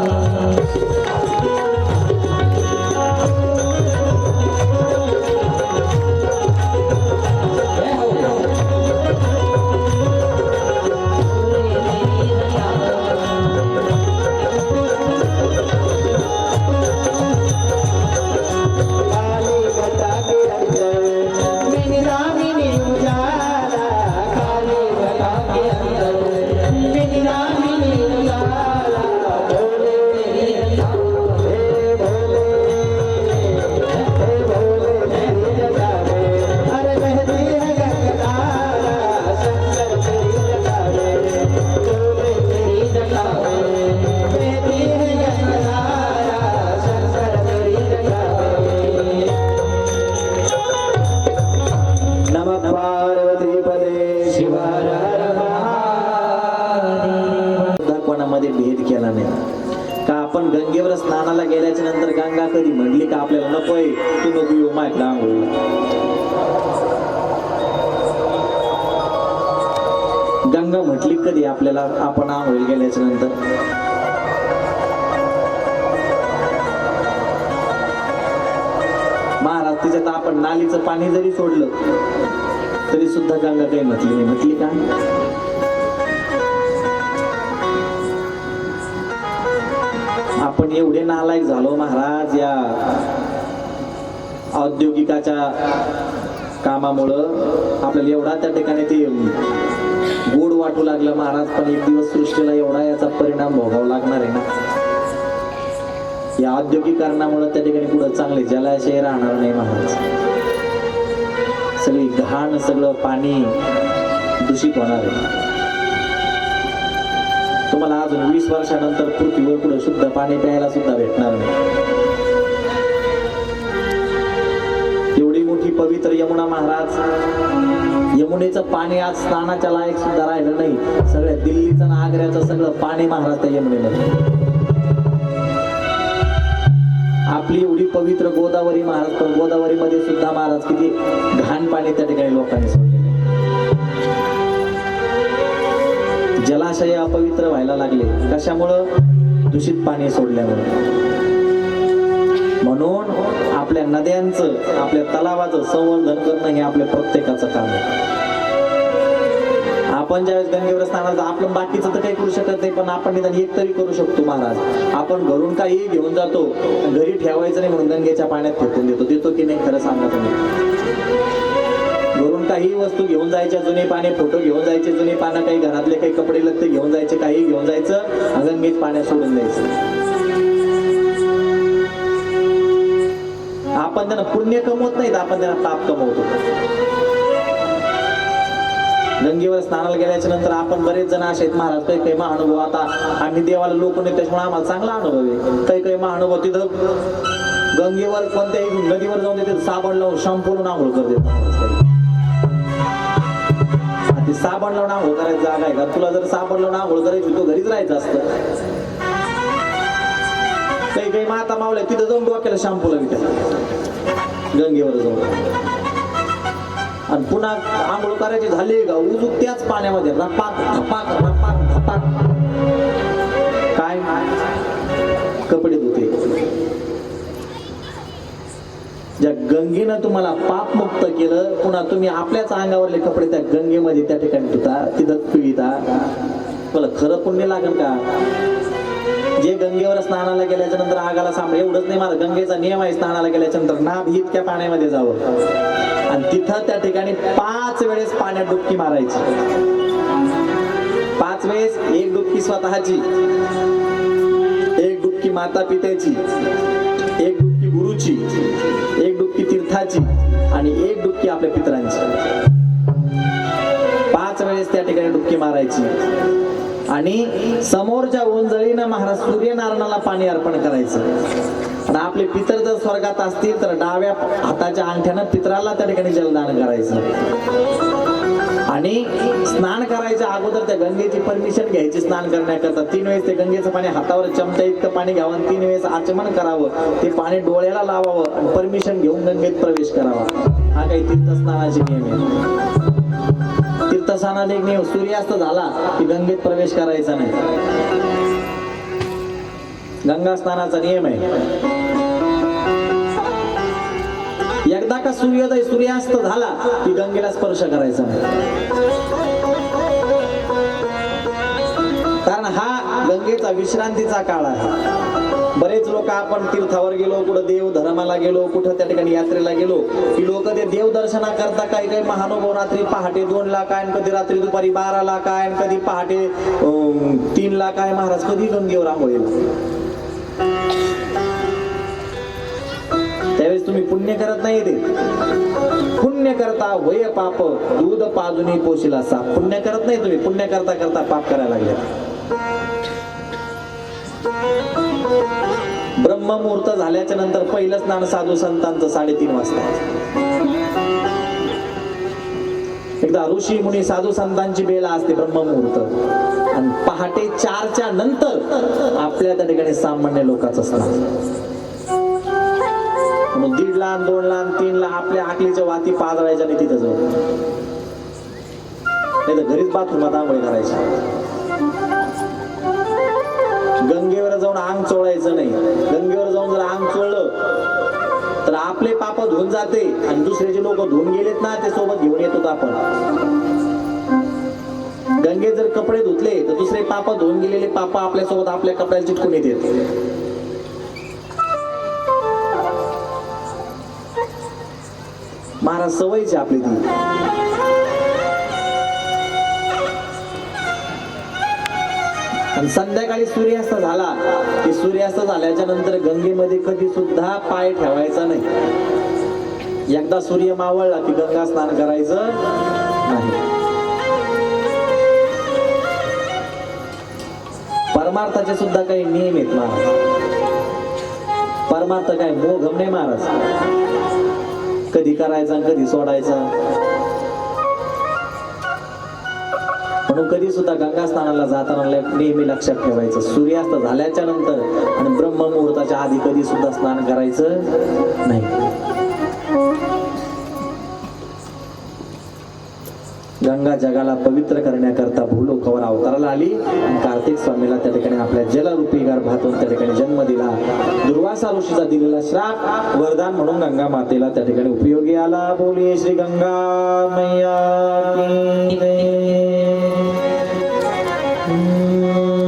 विहित केला नाही का? आपण गंगेवर स्नानाला गेल्याच्या नंतर गंगा कधी म्हणली का आपल्याला नकोय तू नको येऊ माहित आंघोळीला? गंगा म्हटली कधी आपल्याला आपण आंघोळी गेल्याच्या नंतर? महाराज तिच्यात आपण नालीचं पाणी जरी सोडलं तरी सुद्धा गंगा काही म्हटली नाही. म्हटली का? आपण एवढे नालायक झालो महाराज या औद्योगिकाच्या कामामुळं. आपल्याला एवढा त्या ठिकाणी ते गोड वाटू लागलं महाराज, पण एक दिवस सृष्टीला एवढा याचा परिणाम भोगावा लागणार आहे ना. या औद्योगिकरणामुळे त्या ठिकाणी पुढे चांगले जलाशय राहणार नाही महाराज. सगळी घाण सगळं पाणी दूषित होणार आहे. तुम्हाला अजून 20 वर्षानंतर पृथ्वीवर पुढे शुद्ध पाणी प्यायला सुद्धा भेटणार नाही. एवढी मोठी पवित्र यमुना महाराज, यमुनेचं पाणी आज स्नानाच्या लायक सुद्धा राहिलं नाही. सगळ्या दिल्लीचं आणि आग्र्याचं सगळं पाणी महाराज त्या यमुनेमध्ये. आपली एवढी पवित्र गोदावरी महाराज, पण गोदावरीमध्ये सुद्धा महाराज किती घाण पाणी त्या ठिकाणी लोकांनी सोडलेलं. जलाशय अपवित्र व्हायला लागले. कशामुळं? दूषित पाणी सोडल्यामुळे. म्हणून आपल्या नद्यांचं, आपल्या तलावाचं संवर्धन करणं हे आपल्या प्रत्येकाचं काम आहे. आपण ज्यावेळेस गंगेवर स्नानाला आपण बाकीचं तर काही करू शकत नाही, पण आपण निदान एक तरी करू शकतो महाराज. आपण घरून काही घेऊन जातो, घरी ठेवायचं नाही म्हणून गंगेच्या पाण्यात फेकून देतो की नाही? खरं सांगा तुम्ही. घरून काही वस्तू घेऊन जायच्या, जुने पाने, फोटो घेऊन जायचे, जुने पानं, काही घरातले काही कपडे लत्ते घेऊन जायचे, काही घेऊन जायचं, गंगेच पाण्यात सोडून द्यायचं. आपण त्यांना पुण्य कमवत नाहीत, आपण त्यांना पाप कमवतो. गंगेवर स्नानाला गेल्याच्या नंतर आपण बरेच जण असे आहेत महाराज, काही काही महानुभव, आता आम्ही देवाला लोक नाही त्याच्यामुळे आम्हाला चांगला अनुभव आहे. काही काही महानुभव तिथं गंगेवर कोणत्याही नदीवर जाऊन तिथे साबण लावून शॅम्पू लावून आंघोळ करते. ते साबण लावून आंघोळ करायची जागा आहे का? तुला जर साबण लावून आंघोळ करायची तो घरीच राहायचं असतं. काही काही माता मावल्या तिथं जाऊन डोक्याला शॅम्पू लावित गंगेवर जाऊन, आणि पुन्हा आंघोळ करायची झाली का उजूक त्याच पाण्यामध्ये रपाक धपाक रपाक धपाक काय कपडे धुते. ज्या गंगेनं तुम्हाला पापमुक्त केलं, पुन्हा तुम्ही आपल्याच अंगावरले कपडे त्या गंगेमध्ये त्या ठिकाणी धुता, तिथं पिळता. मला खरं पुण्य लागेल का? जे गंगेवर स्नानाला गेल्याच्या नंतर आगाला सांभाळ, एवढंच नाही, माझा गंगेचा नियम आहे स्नानाला गेल्याच्या नंतर नाभ इतक्या पाण्यामध्ये जावं आणि तिथं त्या ठिकाणी 5 वेळेस पाण्यात डुबकी मारायची. 5 वेळेस. एक डुबकी स्वतःची, एक डुबकी माता पित्याची, एक डुबकी गुरुची, एक डुबकी तीर्थाची आणि एक डुबकी आपल्या पितरांची. 5 वेळेस त्या ठिकाणी डुबकी मारायची. आणि समोरच्या ओंजळीनं महाराज सूर्यनारायणाला पाणी अर्पण करायचं. आणि आपले पितर जर स्वर्गात असतील तर डाव्या हाताच्या अंगठ्यानं पितराला त्या ठिकाणी जलदान करायचं. आणि स्नान करायच्या अगोदर त्या गंगेची परमिशन घ्यायची स्नान करण्याकरता. 3 वेळेस ते गंगेचं पाणी हातावर चमचा इतकं पाणी घ्यावं, 3 वेळेस आचमन करावं, ते पाणी डोळ्याला लावावं आणि परमिशन घेऊन गंगेत प्रवेश करावा. हा काही तीर्थस्नानाचे नियम आहे. तीर्थस्नानाचा एक नियम, सूर्यास्त झाला की गंगेत प्रवेश करायचा नाही. गंगा स्नानाचा नियम आहे. एकदा का सूर्योदय सूर्यास्त झाला की गंगेला स्पर्श करायचा नाही. कारण हा गंगेचा विश्रांतीचा काळ आहे. बरेच लोक आपण तीर्थावर गेलो, कुठं देव धर्माला गेलो, कुठं त्या ठिकाणी यात्रेला गेलो की लोक ते देव दर्शना करता काही काही महानुभव रात्री पहाटे 2 ला काय, कधी रात्री दुपारी 12 ला काय, कधी पहाटे 3 ला काय. महाराज कधी गंगेवर आंघोळीला. त्यावेळेस तुम्ही पुण्य करत नाही. ते पुण्य करता वय पाप दूध पाजुनी पोशिला साप. पुण्य करत नाही तुम्ही, पुण्य करता करता पाप करायला लागले. ब्रह्ममुहूर्त झाल्याच्या नंतर पहिलं स्नान साधू संतांचं 3:30 वाजता. एकदा ऋषी मुनी साधू संतांची बेला असते ब्रह्ममुहूर्त, आणि पहाटे 4च्या नंतर आपल्या त्या ठिकाणी सामान्य लोकांचं असणार. मग 1.5 ला 2 ला 3 ला आपल्या आकलीच्या वाती पाजवायच्या नाही तिथं जाऊन, नाही तर घरीच बाथरूमात आंघोळ करायची. गंगेवर जाऊन अंग चोळायचं नाही. गंगेवर जाऊन जर अंग चोळलं तर आपले पाप धुवून जाते, आणि दुसरे जे लोक धुवून गेलेत ना ते सोबत घेऊन येतो आपण. गंगेत जर कपडे धुतले तर दुसरे पाप धुवून गेलेले पाप आपल्यासोबत आपल्या कपड्याला चिटकून येतात. महाराज सवयीची आपली ती. आणि संध्याकाळी सूर्यास्त झाला की सूर्यास्त झाल्याच्या नंतर गंगेमध्ये कधी सुद्धा पाय ठेवायचा नाही. एकदा सूर्य मावळला की गंगा स्नान करायचं नाही. परमार्थाचे सुद्धा काही नियम आहेत महाराज. परमार्थ काय मोघम नाही महाराज, कधी करायचा कधी सोडायचा. म्हणून कधी सुद्धा गंगा स्नानाला जाताना नेहमी लक्षात ठेवायचं, सूर्यास्त झाल्याच्या नंतर आणि ब्रह्ममुहूर्ताच्या आधी कधी सुद्धा स्नान करायचं नाही. गंगा जगाला पवित्र करण्याकरता भूलोकावर अवताराला आली, आणि कार्तिक स्वामीला त्या ठिकाणी आपल्या जलरूपी गर्भातून त्या ठिकाणी जन्म दिला. दुर्वासा ऋषीचा दिलेला श्राप वरदान म्हणून गंगा मातेला त्या ठिकाणी उपयोगी आला. बोलिये श्री गंगा मैया की जय.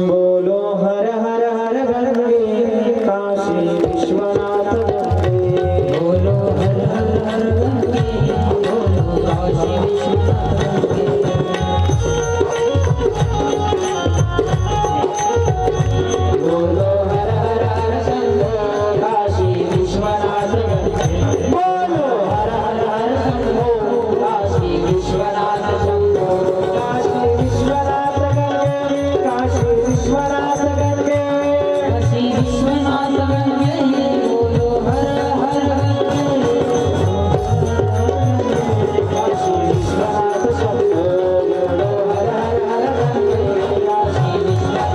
बोलो हर हर हर गंगे काशी विश्वनाथ गंगे. बोलो हर हर हर गंगे, बोलो काशी विश्वनाथ गंगे. बोलो हर हर हर शंभो काशी विश्वनाथ गंगे. बोलो हर हर हर शंभो काशी विश्वनाथ शंभो. काशी विश्वनाथ गंगे, काशी विश्वनाथ गंगे, काशी विश्वनाथ गंगे. बोलो हर हर गंगे, काशी विश्वनाथ शंभो. बोलो हर हर गंगे, काशी विश्वनाथ.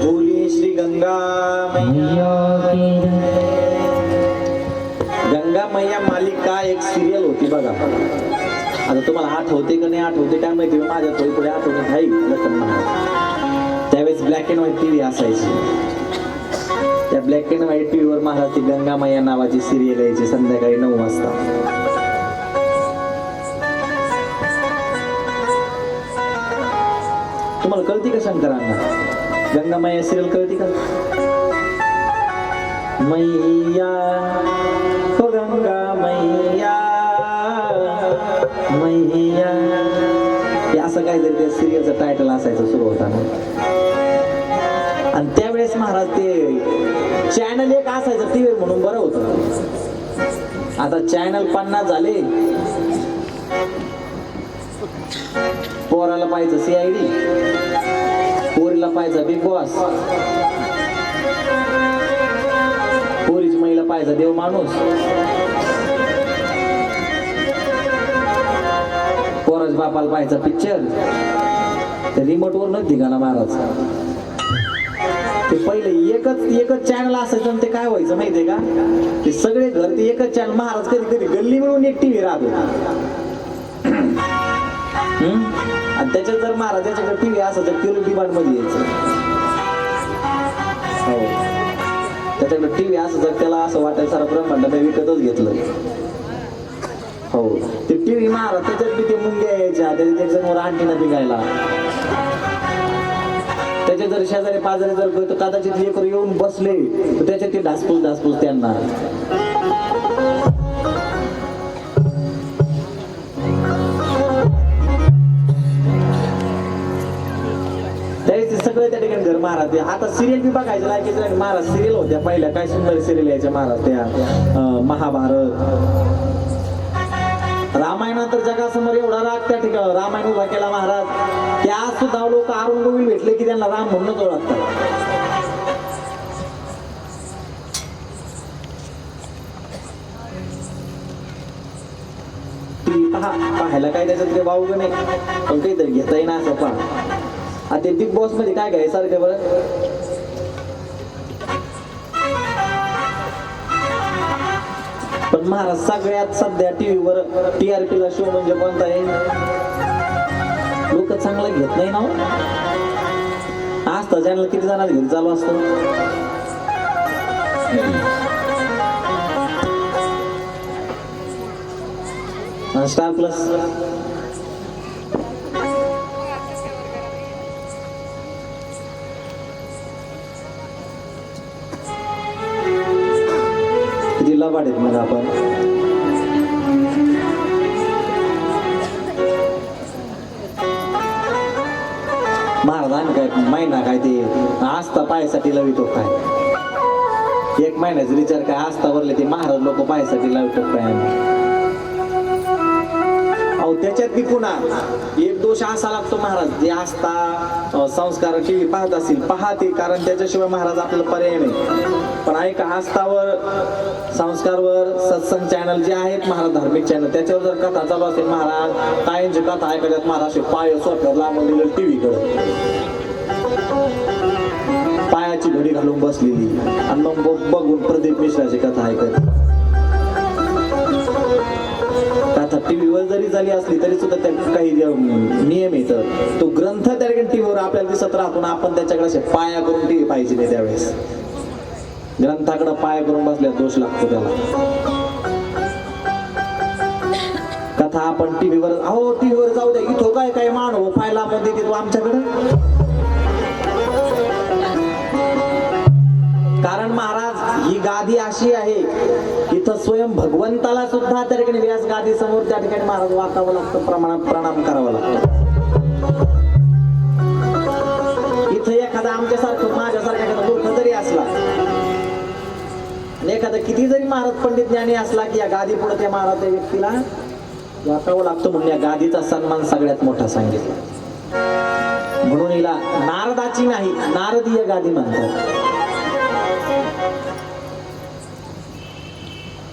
बोलिये श्री गंगा मैया की जय. गंगा मैया मालिका एक सिरियल होती बघा. आता तुम्हाला आठवते का नाही आठवते काय माहिती, माझ्या थोडी थोडी आठवणीत आहे लखन महाराज. त्यावेळेस ब्लॅक अँड व्हाईट टीव्ही असायची. त्या ब्लॅक अँड व्हाईट टीव्हीवर महाराज ती गंगा मैया नावाची सिरियल यायची संध्याकाळी 9 वाजता. तुम्हाला कळती का शंकरांना गंगा मैया सिरियल कळती का? मैया हो गंगा मैया मैया, हे असं काहीतरी त्या सिरियलचं टायटल असायचं सुरू होताना. आणि त्यावेळेस महाराज ते चॅनल एक असायचं टीव्ही म्हणून बरं होतं. आता चॅनल 50 झाले. पोराला पाहायचं CID, पोरीला पाहायचं बिग बॉस, पोरीची महिला पाहायचा देव माणूस, पोराच्या बापाला पाहायचा पिक्चर. त्या रिमोट वर नव्हती गाणं महाराज. ते पहिले एकच चॅनल असायचं, आणि ते काय व्हायचं माहितीये का, ते सगळे घर ते एकच चॅनल. महाराज कधी कधी गल्ली मिळून एक टीव्ही राहत होता. आणि त्याच्यात जर महाराज त्याच्याकडे टीव्ही असायचं तर किलो डिमांड मध्ये यायचं. हो, त्याच्याकडे टीव्ही असायचं त्याला असं वाटायचं सारा ब्रह्मांड मी विकतच घेतलं. हो, ते टीव्ही महाराज त्याच्यात बी ते मुंग्या यायच्या, त्याच्यात एक जण अंटीना बिघायला. त्याचे जर शेजारी पाजारी जर कदाचित लेकर येऊन बसले तर त्याचे ते ढासपूस त्यांना. सगळे त्या ठिकाणी घर महाराज. आता सिरियल बी बघायचं लायकीचं महाराज सिरियल होत्या पहिल्या, काय सुंदर सिरियल यायच्या महाराज त्या. महाभारत, रामायणानंतर जगासमोर एवढा राग त्या ठिकाणी रामायण उभा केला महाराज. त्या सुद्धा लोक औरंगजेब भेटले की त्यांना राम म्हणूनच ओळखतात. पाहायला काय त्याच्यात काही वावग नाही, पण काहीतरी घेता येईना असं पहा. आता बिग बॉस मध्ये काय काय सारखं बरं, पण महाराज सगळ्यात सध्या टीव्हीवर TRP ला शो म्हणजे कोणता आहे, लोक चांगला घेत नाही ना. आज तर चॅनल किती जणांना घरी चालू असतं. स्टार प्लस जिल्हा वाढेल मग आपण. महाराज काय महिना काय ते आस्था पायासाठी लावितो काय, एक महिन्याचा रिचार्ज काय आस्था भरले ते महाराज लोक पायासाठी लावितो काय. त्याच्यात बी पुन्हा एक दोष असा लागतो महाराज, जे आस्था संस्कार टीव्ही पाहत असतील पाहते, कारण त्याच्याशिवाय महाराज आपल्याला पर्याय नाही. पण ऐका, आस्थावर संस्कारवर सत्संग चॅनल जे आहेत महाराज, धार्मिक चॅनल, त्याच्यावर जर कथा चालू असेल महाराज, काहींची कथा ऐकल्यात महाराज पाय सोफ्यावर लांबून दिलेलं टीव्ही कडे, पायाची घडी घालून बसलेली, आणि मग बघून प्रदीप मिश्राची कथा ऐकत. कथा टीव्हीवर जरी झाली असली तरी सुद्धा त्या काही नियम येत, तो ग्रंथ त्या ठिकाणी टीव्हीवर आपल्याला दिसत राहतो ना, आपण त्याच्याकडे पाया करून टीव्ही पाहिजे नाही. त्यावेळेस ग्रंथाकडे पाया करून बसल्यास दोष लागतो त्याला. कथा आपण टीव्हीवर, अहो टीव्हीवर जाऊ द्या, इथं काय काय मानव पाहायला मध्ये देतो आमच्याकडे. कारण महाराज ही गादी अशी आहे, इथं स्वयं भगवंताला सुद्धा त्या ठिकाणी व्यास गादी समोर त्या ठिकाणी महाराज वाकावं लागतं, प्रणाम करावा लागतो. इथं एखादा आमच्यासारखं माझ्यासारखा एखादा मूर्ख जरी असला, एखादा किती जरी महाराज पंडित ज्ञानी असला की या गादी पुढे त्या महाराज त्या व्यक्तीला वाकावं लागतं. म्हणून या गादीचा सन्मान सगळ्यात मोठा सांगितला. म्हणून हिला नारदाची नाही नारदीय गादी म्हणतात.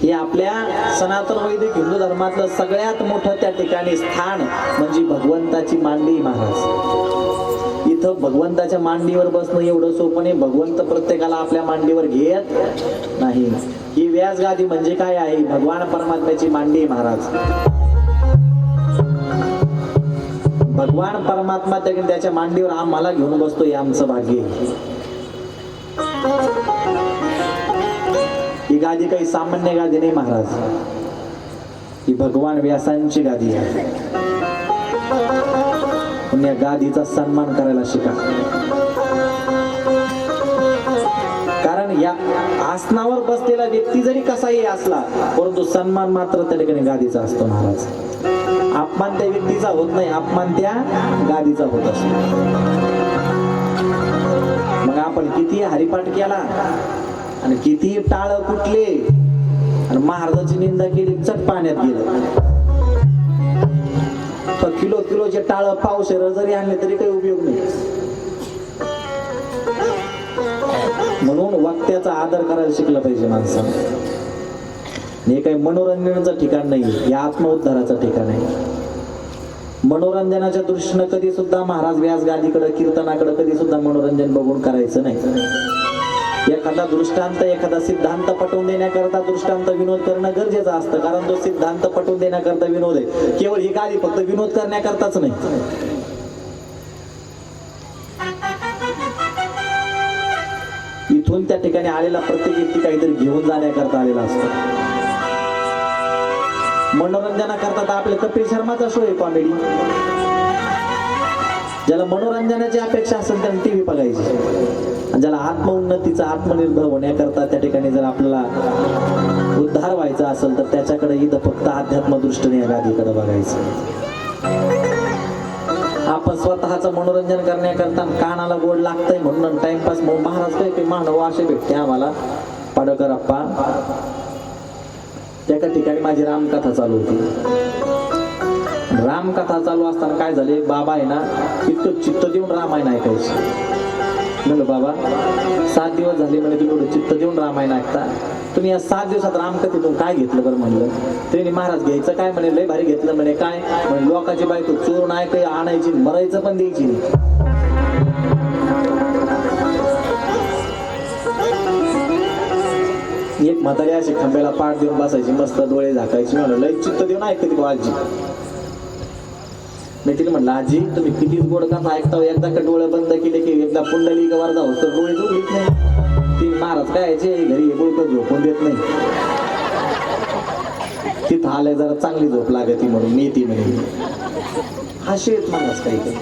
हे आपल्या सनातन वैदिक हिंदू धर्मातलं सगळ्यात मोठं त्या ठिकाणी स्थान म्हणजे भगवंताची मांडी महाराज. इथं भगवंताच्या मांडीवर बसणं एवढं सोपं नाही. भगवंत प्रत्येकाला आपल्या मांडीवर घेत नाही. ही व्यास गादी म्हणजे काय आहे, भगवान परमात्म्याची मांडी महाराज. भगवान परमात्मा त्याच्या मांडीवर आम्हाला घेऊन बसतो, हे आमचं भाग्य. ही गादी काही सामान्य गादी नाही महाराज, ही भगवान व्यासांची गादी आहे. या गादीचा सन्मान करायला शिका. कारण या आसनावर बसलेला व्यक्ती जरी कसाही असला, परंतु सन्मान मात्र त्या ठिकाणी गादीचा असतो महाराज. अपमान त्या व्यक्तीचा होत नाही, अपमान त्या गादीचा होत असतो. मग आपण किती हरिपाठ केला आणि किती टाळ कुठले आणि महाराजाची निंदा केली, चट पाण्यात गेलं. किलोचे टाळ पावशेर जरी आणले तरी काही उपयोग नाही. म्हणून वक्त्याचा आदर करायला शिकलं पाहिजे माणसाने. हे काही मनोरंजनाचं ठिकाण नाही, हे आत्मउद्धाराचं ठिकाण आहे. मनोरंजनाच्या दृष्टीनं कधी सुद्धा महाराज व्यास गादीकडे कीर्तनाकडे कधी सुद्धा मनोरंजन बघून करायचं नाही. एखादा दृष्टांत एखादा सिद्धांत पटवून देण्याकरता दृष्टांत विनोद करणं गरजेचं असतं, कारण तो सिद्धांत पटवून देण्याकरता विनोद आहे. केवळ ही गादी फक्त विनोद करण्याकरताच नाही. इथून त्या ठिकाणी आलेला प्रत्येक व्यक्ती काहीतरी घेऊन जाण्याकरता आलेला असतो. मनोरंजनाकरता तर आपल्या कपिल शर्माचा शो आहे कॉमेडी, ज्याला ज्याला मनोरंजनाची अपेक्षा असेल त्याने टीव्ही बघायची, आणि ज्याला आत्मउन्नतीचा आत्मनिर्भर होण्याकरता त्या ठिकाणी जर आपल्याला उद्धार व्हायचा असेल तर त्याच्याकडे इथं फक्त अध्यात्म दृष्टीने या गादीकडे बघायचं. आपण स्वतःचं मनोरंजन करण्याकरता कानाला गोड लागतंय म्हणून टाइमपास म्हणून महाराज काही मानव असे भेटते आम्हाला. पाडकर अप्पा एका ठिकाणी माझी रामकथा चालू होती. रामकथा चालू असताना काय झाले, बाबा आहे ना इतकं चित्त देऊन रामायण ऐकायचे. म्हणलं बाबा 7 दिवस झाले म्हणे तुम्ही एवढं चित्त देऊन रामायण ऐकता, तुम्ही या 7 दिवसात रामकथेतून काय घेतलं बरं म्हणलं. त्यांनी महाराज घ्यायचं काय म्हणे, लय भारी घेतलं म्हणे. काय म्हणे, लोकांची बायको चोरून ऐकाय आणायची, मरायचं पण द्यायची नाही. एक म्हातारी अशी खांब्याला पाठ देऊन बसायची, मस्त डोळे झाकायची. म्हणलं लय चित्त देऊन ऐकते बा आजी. मी तिला म्हणलं आजी तुम्ही कितीच गोड कथा ऐकता, एकदा का डोळे बंद केले की एकदा पुंडली गवार जाऊ तर डोळे उघडीत नाही. ती महाराज काय घरी बोलतो झोपून देत नाही, तिथं आल्या जरा चांगली झोप लागती म्हणून मी ती म्हणे अशी येत महाराज काही काही.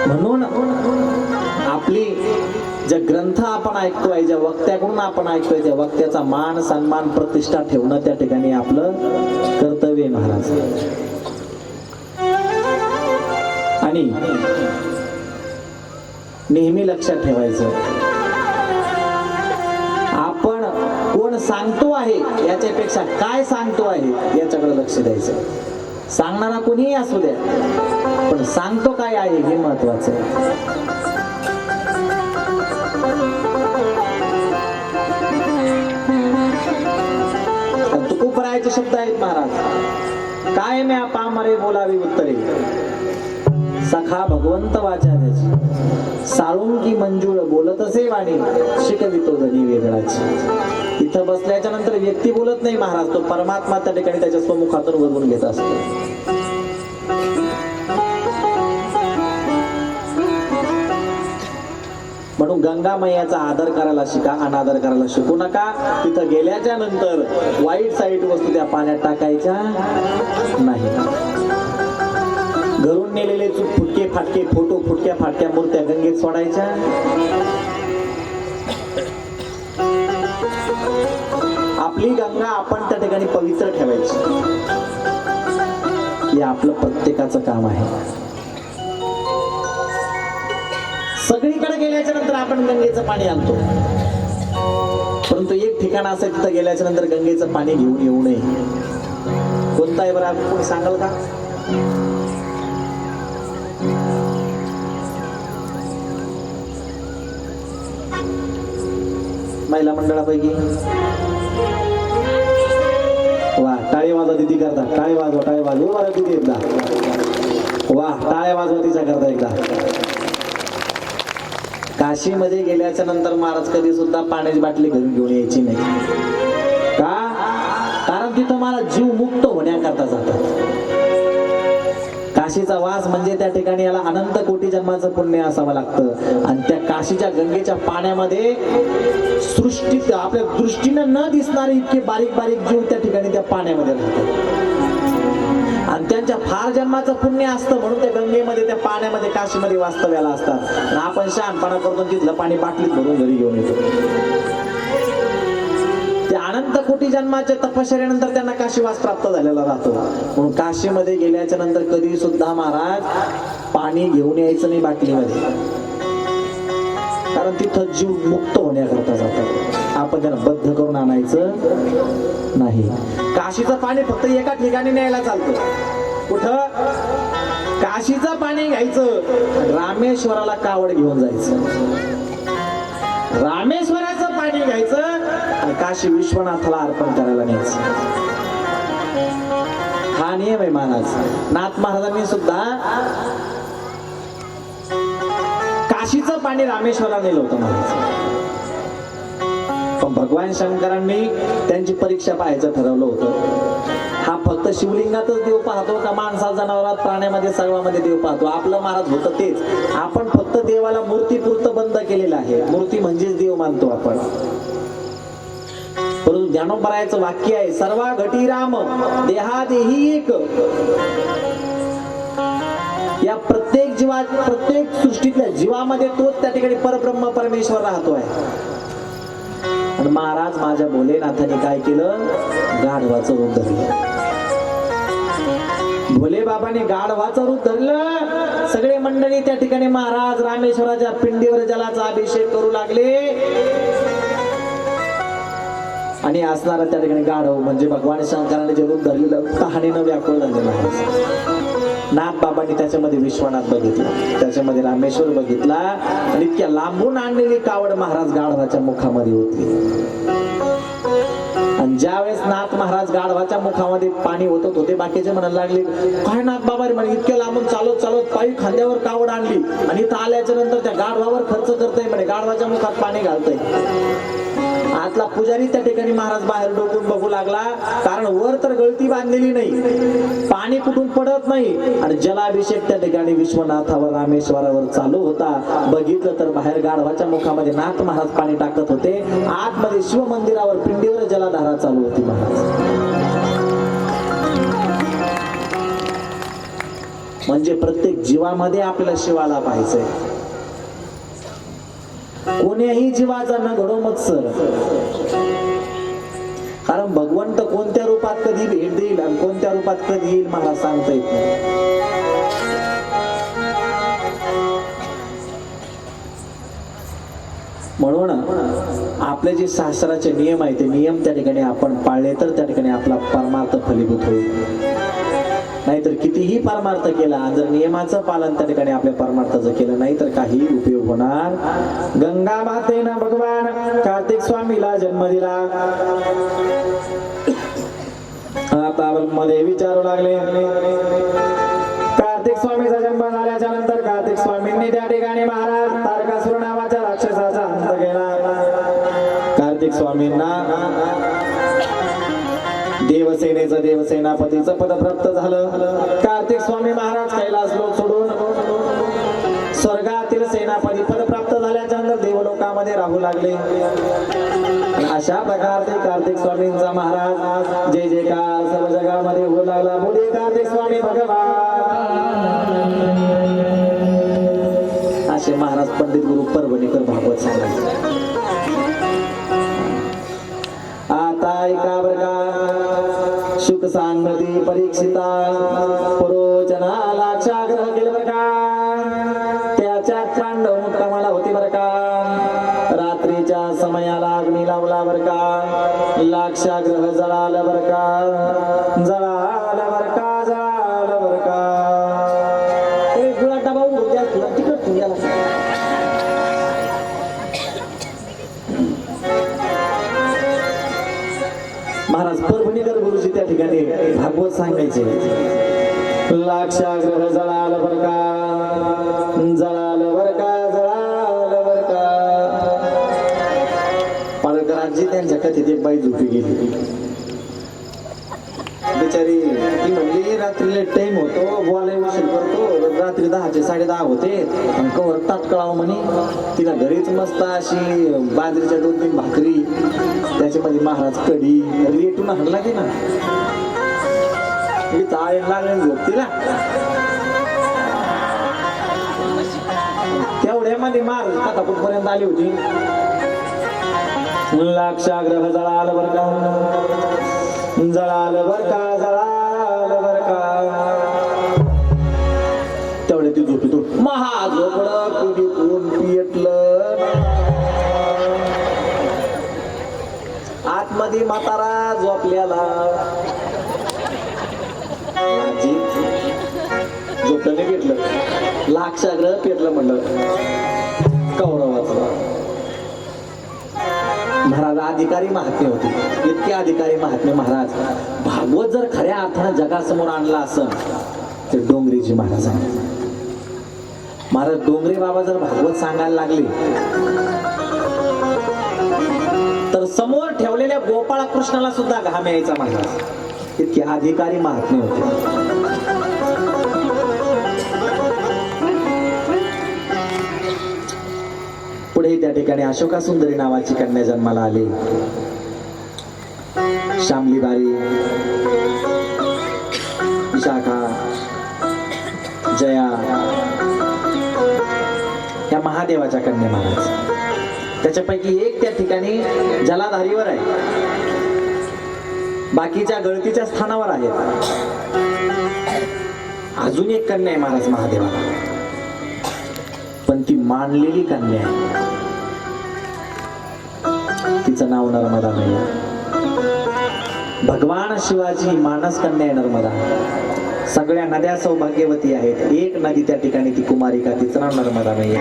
म्हणून आपली जे ग्रंथ आपण ऐकतोय, ज्या वक्त्याकडून आपण ऐकतोय, त्या वक्त्याचा मान सन्मान प्रतिष्ठा ठेवणं त्या ठिकाणी आपलं कर्तव्य महाराज. आणि नेहमी लक्षात ठेवायचं आपण कोण सांगतो आहे याच्यापेक्षा काय सांगतो आहे याच्याकडे लक्ष द्यायचं. सांगणारा कोणीही असू द्या, पण सांगतो काय आहे हे महत्वाचं आहे. तुकोपरायाचे शब्द आहेत महाराज, काय म्या पामरे बोलावी उत्तरे, सखा भगवंत वाचा त्याची, साळुंकी मंजूळ बोलत असे वाणी, शिकवितो धनी वेगळाची. इथं बसल्याच्या नंतर व्यक्ती बोलत नाही महाराज, तो परमात्मा त्या ठिकाणी त्याच्या स्वमुखातून वरून घेत असतो. म्हणून गंगा मैयाचा आदर करायला शिका, अनादर करायला शिकू नका. तिथं गेल्याच्या नंतर वाईट साईट वस्तू त्या पाण्यात टाकायच्या नाही. घरून नेलेले फुटके फाटके फोटो, फुटक्या फाटक्या मूर्त्या गंगेत सोडायच्या. आपली गंगा आपण त्या ठिकाणी पवित्र ठेवायची, हे आपलं प्रत्येकाचं काम आहे. सगळीकडे गेल्याच्या नंतर आपण गंगेचं पाणी आणतो, परंतु एक ठिकाण असं तिथं गेल्याच्या नंतर गंगेचं पाणी घेऊन येऊ नये. कोणता आहे बरं, कोणी सांगाल का? महिला मंडळापैकी वा, टाळी वाजवा दिदी करता, टाळी वाजवा, टाळी वाजवा बरं दिदी एकदा. वा, टाळ्या वाजवा तिच्या करता एकदा. काशीमध्ये गेल्याच्या नंतर महाराज कधी सुद्धा पाण्याची बाटली घरून घेऊन यायची नाही. का? कारण तिथं महाराज जीव मुक्त होण्याकरता जातात. काशीचा वास म्हणजे त्या ठिकाणी याला अनंत कोटी जन्माचं पुण्य असावं लागतं. आणि त्या काशीच्या गंगेच्या पाण्यामध्ये सृष्टीत आपल्या दृष्टीनं न दिसणारे इतके बारीक बारीक जीव त्या ठिकाणी त्या पाण्यामध्ये राहतात. आणि त्यांच्या फार जन्माचं पुण्य असतं म्हणून त्या गंगेमध्ये, त्या पाण्यामध्ये, काशीमध्ये वास्तव्याला असतात. आणि आपण शहाणपणा करतो, तिथलं पाणी बाटलीत भरून घरी घेऊन येतो. ते अनंत कोटी जन्माच्या तपश्चर्यानंतर त्यांना काशीवास प्राप्त झालेला राहतो. म्हणून काशीमध्ये गेल्याच्या नंतर कधी सुद्धा महाराज पाणी घेऊन यायचं नाही बाटलीमध्ये, कारण तिथं जीव मुक्त होण्याकरता जातात. आपण त्यांना बद्ध करून आणायचं नाही. काशीचं पाणी फक्त एका ठिकाणी न्यायला चालतं. कुठं? काशीचं पाणी घ्यायचं, रामेश्वराला कावड घेऊन जायचं. रामेश्वराचं पाणी घ्यायचं आणि काशी विश्वनाथाला अर्पण करायला न्यायचं. हा नियम आहे महाराज. नाथ महाराजांनी सुद्धा काशीचं पाणी रामेश्वराला नेलं होतं महाराज. पण भगवान शंकरांनी त्यांची परीक्षा पाहायचं ठरवलं होतं. हा फक्त शिवलिंगातच देव पाहतो का माणसा, जनावरात, प्राण्यामध्ये, सर्वांमध्ये देव पाहतो? आपलं महाराज होतं तेच. आपण फक्त देवाला मूर्तीपुरतं बंद केलेलं आहे. मूर्ती म्हणजेच देव मानतो आपण. परंतु ज्ञानोबरायाचं वाक्य आहे, सर्वा घटी राम देहादेही एक. या प्रत्येक प्रत्येक सृष्टीतल्या जीवामध्ये तोच त्या ठिकाणी परब्रह्म परमेश्वर राहतोय. आणि महाराज माझ्या भोलेनाथाने काय केलं, गाढवाचं रूप धरलं. भोले बाबाने गाढवाचं रूप धरलं. सगळे मंडळी त्या ठिकाणी महाराज रामेश्वराच्या पिंडीवर जलाचा अभिषेक करू लागले. आणि असणारा त्या ठिकाणी गाढव म्हणजे भगवान शंकराने जे रूप धरलेलं कहाणीनं व्याकुळ झालेलं आहे. नाथ बाबांनी त्याच्यामध्ये विश्वनाथ बघितला, त्याच्यामध्ये रामेश्वर बघितला. आणि इतक्या लांबून आणलेली कावड महाराज गाढवाच्या मुखामध्ये होती. आणि ज्यावेळेस नाथ महाराज गाढवाच्या मुखामध्ये पाणी ओतत होते, बाकीचे म्हणायला लागले, काय नाथ बाबा रे, म्हणे इतक्या लांबून चालत चालत पायी खांद्यावर कावड आणली आणि इथं आल्याच्या नंतर त्या गाढवावर खर्च करतय, म्हणे गाढवाच्या मुखात पाणी घालतय. आतला पुजारी त्या ठिकाणी महाराज बाहेर डोकून बघू लागला, कारण वर तर गळती बांधलेली नाही, पाणी कुठून पडत नाही. आणि जलाभिषेक त्या ठिकाणी विश्वनाथावर रामेश्वरावर चालू होता. बघितलं तर बाहेर गाढवाच्या मुखामध्ये नाथ महाराज पाणी टाकत होते, आतमध्ये शिव मंदिरावर पिंडीवर जलाधारा चालू होती. महाराज म्हणजे प्रत्येक जीवामध्ये आपल्याला शिवाला पाहायचंय. कोण्याही जीवाचा न घडो मत्सर, कारण भगवंत कोणत्या रूपात कधी भेट देईल आणि कोणत्या रूपात कधी येईल मला सांगता येत नाही. म्हणून आपले जे शास्त्राचे नियम आहेत ते नियम त्या ठिकाणी आपण पाळले तर त्या ठिकाणी आपला परमार्थ फलीभूत होईल. नाहीतर कितीही परमार्थ केला, जर नियमाचं पालन त्या ठिकाणी आपल्या परमार्थाचं केलं नाही तर काही उपयोग होणार. गंगा मातेनं भगवान कार्तिक स्वामीला जन्म दिला. आता मध्ये विचारू लागले, कार्तिक स्वामीचा जन्म झाल्याच्या नंतर कार्तिक स्वामींनी त्या ठिकाणी महाराज तारकासुर नावाच्या राक्षसाचा अंत केला. कार्तिक स्वामींना देवसेनेचं देवसेनापतीचं पद प्राप्त झालं. कार्तिक स्वामी महाराज कैलास लोक सोडून स्वर्गातील सेनापती पद प्राप्त झाल्याच्या नंतर देवलोकामध्ये राहू लागले. अशा प्रकारचे कार्तिक स्वामींचा महाराज जय जयकार सर्व जगामध्ये होऊ लागला. बोले कार्तिक स्वामी भगवान. असे महाराज पंडित गुरु परभणीकर भागवत सांगायचे. आता ऐका बरं का, शुक सांगती परीक्षिता पुरोचना लाक्षाग्रह केलं बरं का, त्याच्यात पांडव मुक्कामाला होती बरं का. रात्रीच्या समयाला अग्नी लावला बरं का, लाक्षाग्रह जळालं बरं का, जळालं बरं का, जळालं बरं का. गुळा डबा उद्या तुला तिकट तुझ्याला महाराज परभणीकर गुरुजी त्या ठिकाणी भागवत सांगायचे. लाक्षाग्रह जळालं बरं का, जळालं बरं का, जळालं बरं का. पालकरांची त्यांच्या कथेत एक बाई झोपी गेली. बिचारी ती म्हणली रात्रीला टाइम होतो, बोलायला उशीर करतो, रात्री 10चे 10:30 होते आणि कवर ताटकळावं म्हणे. तिला घरीच मस्त अशी बाजरीच्या 2-3 भाकरी, त्याच्यामध्ये महाराज कढी रेटून हल्ला की ना चाळ लागले झोपतीला. तेवढ्यामध्ये महाराज कथा कुठपर्यंत आली होती. लाक्षाग्रह जळालं बरं का, जळालं बरं का, जळालं बरं का. तेवढ्या ती झोपतो महाझोपडं कोणी कोण पियटलं. आतमध्ये म्हातारा झोपल्याला, झोपल्याने घेतलं, लाक्षाग्रह पेटलं म्हणलं कौरवाचं. महाराज अधिकारी महात्मे होते, इतके अधिकारी महात्मे. महाराज भागवत जर खऱ्या अर्थानं जगासमोर आणला असं तर डोंगरीजी महाराज आहे. महाराज डोंगरे बाबा जर भागवत सांगायला लागले तर समोर ठेवलेल्या गोपाळ कृष्णाला सुद्धा घाम यायचा. महाराज इतके अधिकारी महात्मे होते. पुढे त्या ठिकाणी अशोका सुंदरी नावाची कन्या जन्माला आली. शामली बारी, विशाखा, जया या महादेवाच्या कन्या महाराज. त्याच्यापैकी एक त्या ठिकाणी जलाधारीवर आहे, बाकीच्या गळतीच्या स्थानावर आहेत. अजून एक कन्या आहे महाराज महादेवाला, पण ती मानलेली कन्या आहे. तिचं नाव नर्मदा मैया. भगवान शिवाची मानस कन्या आहे नर्मदा. सगळ्या नद्या सौभाग्यवती आहेत, एक नदी त्या ठिकाणी ती कुमारिका, तिचं नाव नर्मदा मैया.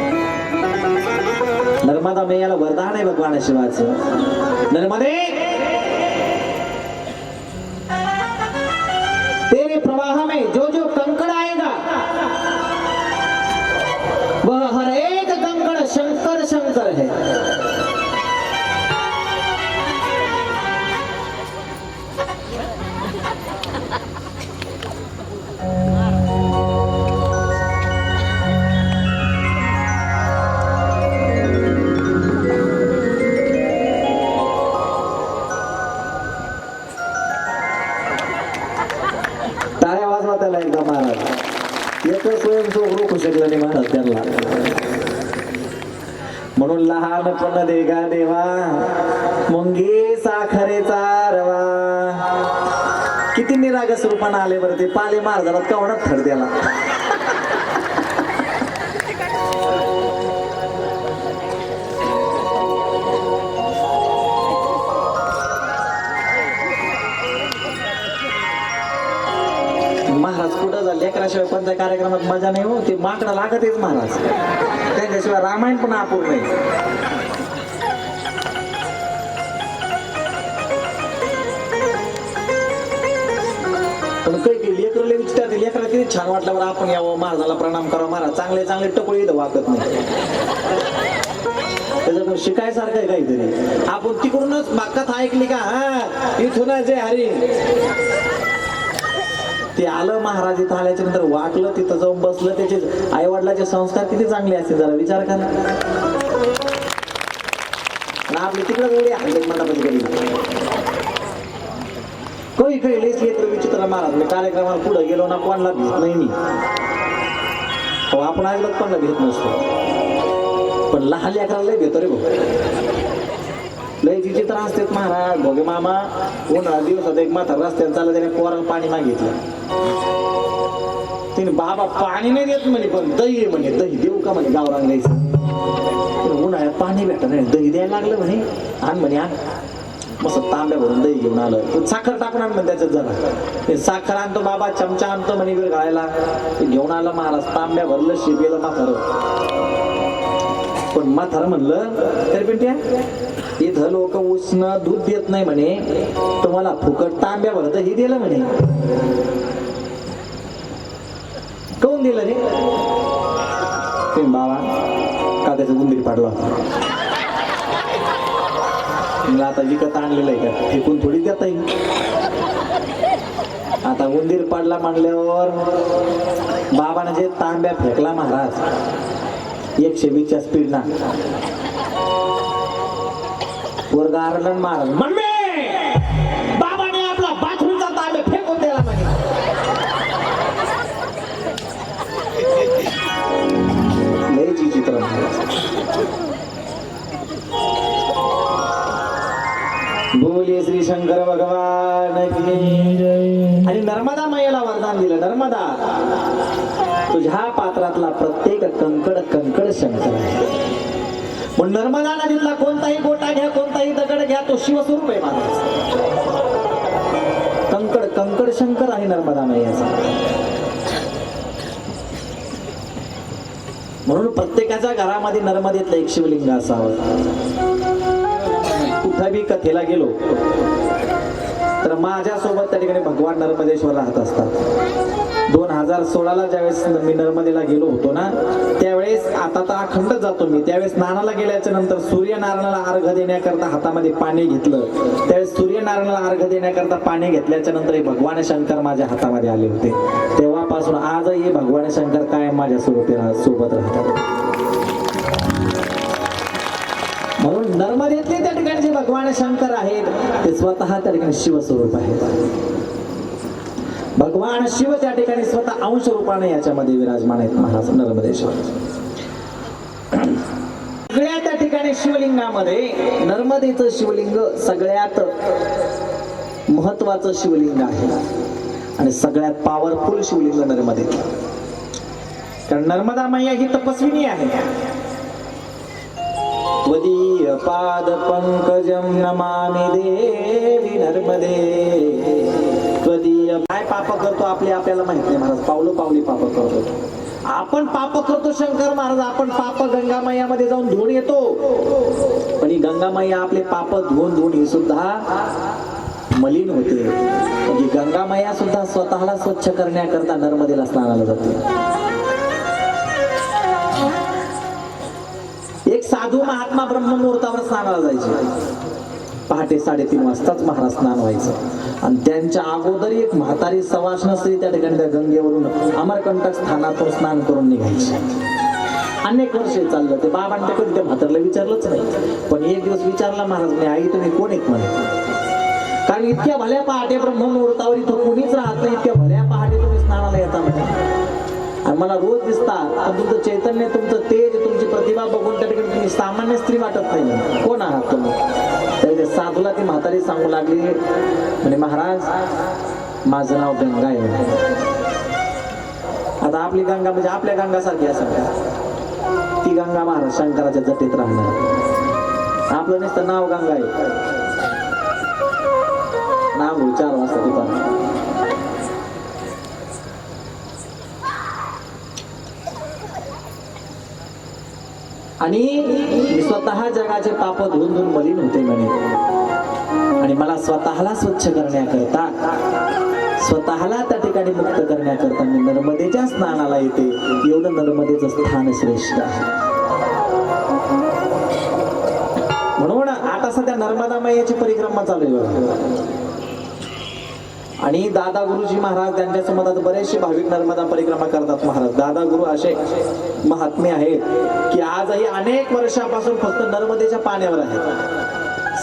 नर्मदा मैयाला वरदान आहे भगवान शिवाचं. नर्मदे तेरे प्रवाह में जो जो कंकड़ आएगा वह हर एक कंकड़ शंकर शंकर है. त्याला एकदा महाराज एक स्वयंसोक रोखू शकलं नाही महाराज त्यांना. म्हणून लहानपण देगा देवा मुंगी साखरेचा रवा. किती निरागस रूपानं आले बरं ते पाले महाराजाला कवणात थड द्याला. महाराज कुठं झालं लेकराशिवाय कोणत्या कार्यक्रमात मजा नाही हो. ते माकडं लागतेच महाराज, त्यांच्याशिवाय रामायण पण अपूर्ण नाही. पण काही लेकर विचारते लेकरा किती छान वाटल्यावर आपण यावं महाराजाला प्रणाम करावं. महाराज चांगले चांगले टकोळी इथं वागत नाही, त्याच्यामुळे शिकायसारखं आहे काहीतरी. आपण तिकडूनच कथा ऐकली का हा इथून जय हरी ते आलं महाराज. इथं आल्याच्या नंतर वाटलं, तिथं जाऊन बसलं. त्याचे आई वडिलाचे संस्कार किती चांगले असतील जरा विचार करा. आपली तिकडे एवढी हल्लेत मंडपाची गेली काही काही लेस लेकर विचित्र महाराज. मी कार्यक्रमाला पुढे गेलो ना कोणाला भीत नाही मी. आपण ऐकलं कोणाला भीत नसतो, पण लहान लेकराला लय भेटतो रे भाऊ. लय विचित्र असतात महाराज. भोगे मामा उन्हाळा दिवसात एक माथा रस्त्याने चालला, त्याने पोराला पाणी मागितलं. तिने बाबा पाणी नाही देत म्हणे, पण दही म्हणे दही देऊ का म्हणे गावरान द्यायचं. उन्हाळ्यात पाणी भेटत नाही, दही द्यायला लागलं म्हणे. आण म्हणे आण. मस्त तांब्या भरून दही घेऊन आलं. साखर टाकून आण म्हणे त्याच्यात जरा. साखर आणतो बाबा, चमचा आणतो म्हणे वेळ घालायला. घेऊन आला महाराज, तांब्या भरलं, शिपेलं म्हातारं. पण म्हातारं म्हणलं तरी पण त्या इथं लोक उष्ण दूध देत नाही म्हणे, तुम्हाला फुकट तांब्या भरत ही दिलं म्हणे. कोण दिलं रे? बाबा का त्याचं उंदीर पाडला होता. आता विकत आणलेलं आहे का, फेकून थोडी देता येईल. आता उंदीर पाडला म्हणल्यावर बाबाने जे तांब्या फेकला महाराज 120च्या स्पीडना. वर्ग आरडण महाराज म्हणले बाबाने आपला बाथरूमचा तांब्या फेकून दिला म्हणे. लयची चित्र बोले श्री शंकर भगवान की जय. आणि नर्मदा मैयाला वरदान दिलं, नर्मदा तुझ्या पात्रातला प्रत्येक कंकड कंकड शंकर आहे. पण नर्मदा नदीतला कोणताही गोटा घ्या, कोणताही दगड घ्या, तो शिवस्वरूप आहे महाराज. कंकड कंकड शंकर आहे नर्मदा मैयाचा. म्हणून प्रत्येकाच्या घरामध्ये नर्मदेतलं एक शिवलिंग असावं. कुठं बी कथेला गेलो तर माझ्यासोबत त्या ठिकाणी भगवान नर्मदेश्वर राहत असतात. 2016ला ज्यावेळेस मी नर्मदेला गेलो होतो ना, त्यावेळेस आता तर अखंड जातो मी. त्यावेळेस स्नानाला गेल्याच्या नंतर सूर्यनारायणाला अर्घ देण्याकरता हातामध्ये पाणी घेतलं. त्यावेळेस सूर्यनारायणाला अर्घ देण्याकरता पाणी घेतल्याच्या नंतर भगवान शंकर माझ्या हातामध्ये आले होते. तेव्हापासून आजही भगवान शंकर कायम माझ्या सोबत राहतात. म्हणून नर्मदेतले त्या ठिकाणी जे भगवान शंकर आहेत ते स्वतः त्या ठिकाणी शिवस्वरूप आहेत. भगवान शिव त्या ठिकाणी स्वतः अंश रूपाने याच्यामध्ये विराजमान आहेत महाराज नर्मदेश्वर. सगळ्या त्या ठिकाणी शिवलिंगामध्ये नर्मदेचं शिवलिंग सगळ्यात महत्वाचं शिवलिंग आहे आणि सगळ्यात पॉवरफुल शिवलिंग नर्मदे. कारण नर्मदा मैया ही तपस्विनी आहे. त्वदीय पाद पंकजम नमामि देवी नर्मदे. त्वदीय काय पाप करतो आपल्याला माहित नाही महाराज. पावलं पावली पाप करतो आपण. पाप करतो शंकर महाराज. आपण पाप गंगा मैयामध्ये जाऊन धुवून येतो. पण ही गंगा मैया आपले पाप धुवून ही सुद्धा मलिन होते. म्हणजे गंगा मैया सुद्धा स्वतःला स्वच्छ करण्याकरता नर्मदेला स्नानाला जाते. एक साधू महात्मा ब्रह्ममुहूर्तावर स्नानाला जायचे. पहाटे 3:30 वाजताच महाराज स्नान व्हायचं आणि त्यांच्या अगोदर एक म्हातारी सवाष्ण स्त्री त्या ठिकाणी त्या गंगेवरून अमरकंटक स्थानातून स्नान करून निघायची. अनेक वर्षे चाललं. ते बाबांच्या कधी त्या म्हातारला विचारलंच नाही. पण एक दिवस विचारला महाराज, मी आई तुम्ही कोण आहेत म्हणे. कारण इतक्या भल्या पहाटे ब्रह्ममुहूर्तावर इथं कोणीच राहत नाही. इतक्या भल्या पहाटे तुम्ही स्नानाला येता म्हणे. आणि मला रोज दिसता पण तुमचं चैतन्य, तुमचं तेज, तुमची प्रतिभा बघून त्या ठिकाणी तुम्ही सामान्य स्त्री वाटत नाही. कोण आहात तुम्ही. त्या साधूला ती म्हातारी सांगू लागली म्हणे, महाराज माझं नाव गंगा आहे. आता आपली गंगा म्हणजे आपल्या गंगासारखी असं ती गंगा महाराज शंकराच्या जटेत राहणार. आपलं नुसतं नाव गंगा आहे. नाव 4 वाजता दुपार. आणि मी स्वतः जगाचे पाप धुवून मलिन होते म्हणे. आणि मला स्वतःला स्वच्छ करण्याकरता, स्वतःला त्या ठिकाणी मुक्त करण्याकरता मी नर्मदेच्या स्नानाला येते. एवढं नर्मदेचं स्थान श्रेष्ठ आहे. म्हणून आता सध्या नर्मदा मैयाची परिक्रमा चालू आहे. आणि दादा गुरुजी महाराज त्यांच्या समोर बरेचसे भाविक नर्मदा परिक्रमा करतात महाराज. दादा गुरु असे महात्मे आहेत की आजही अनेक वर्षापासून फक्त नर्मदेच्या पाण्यावर आहेत.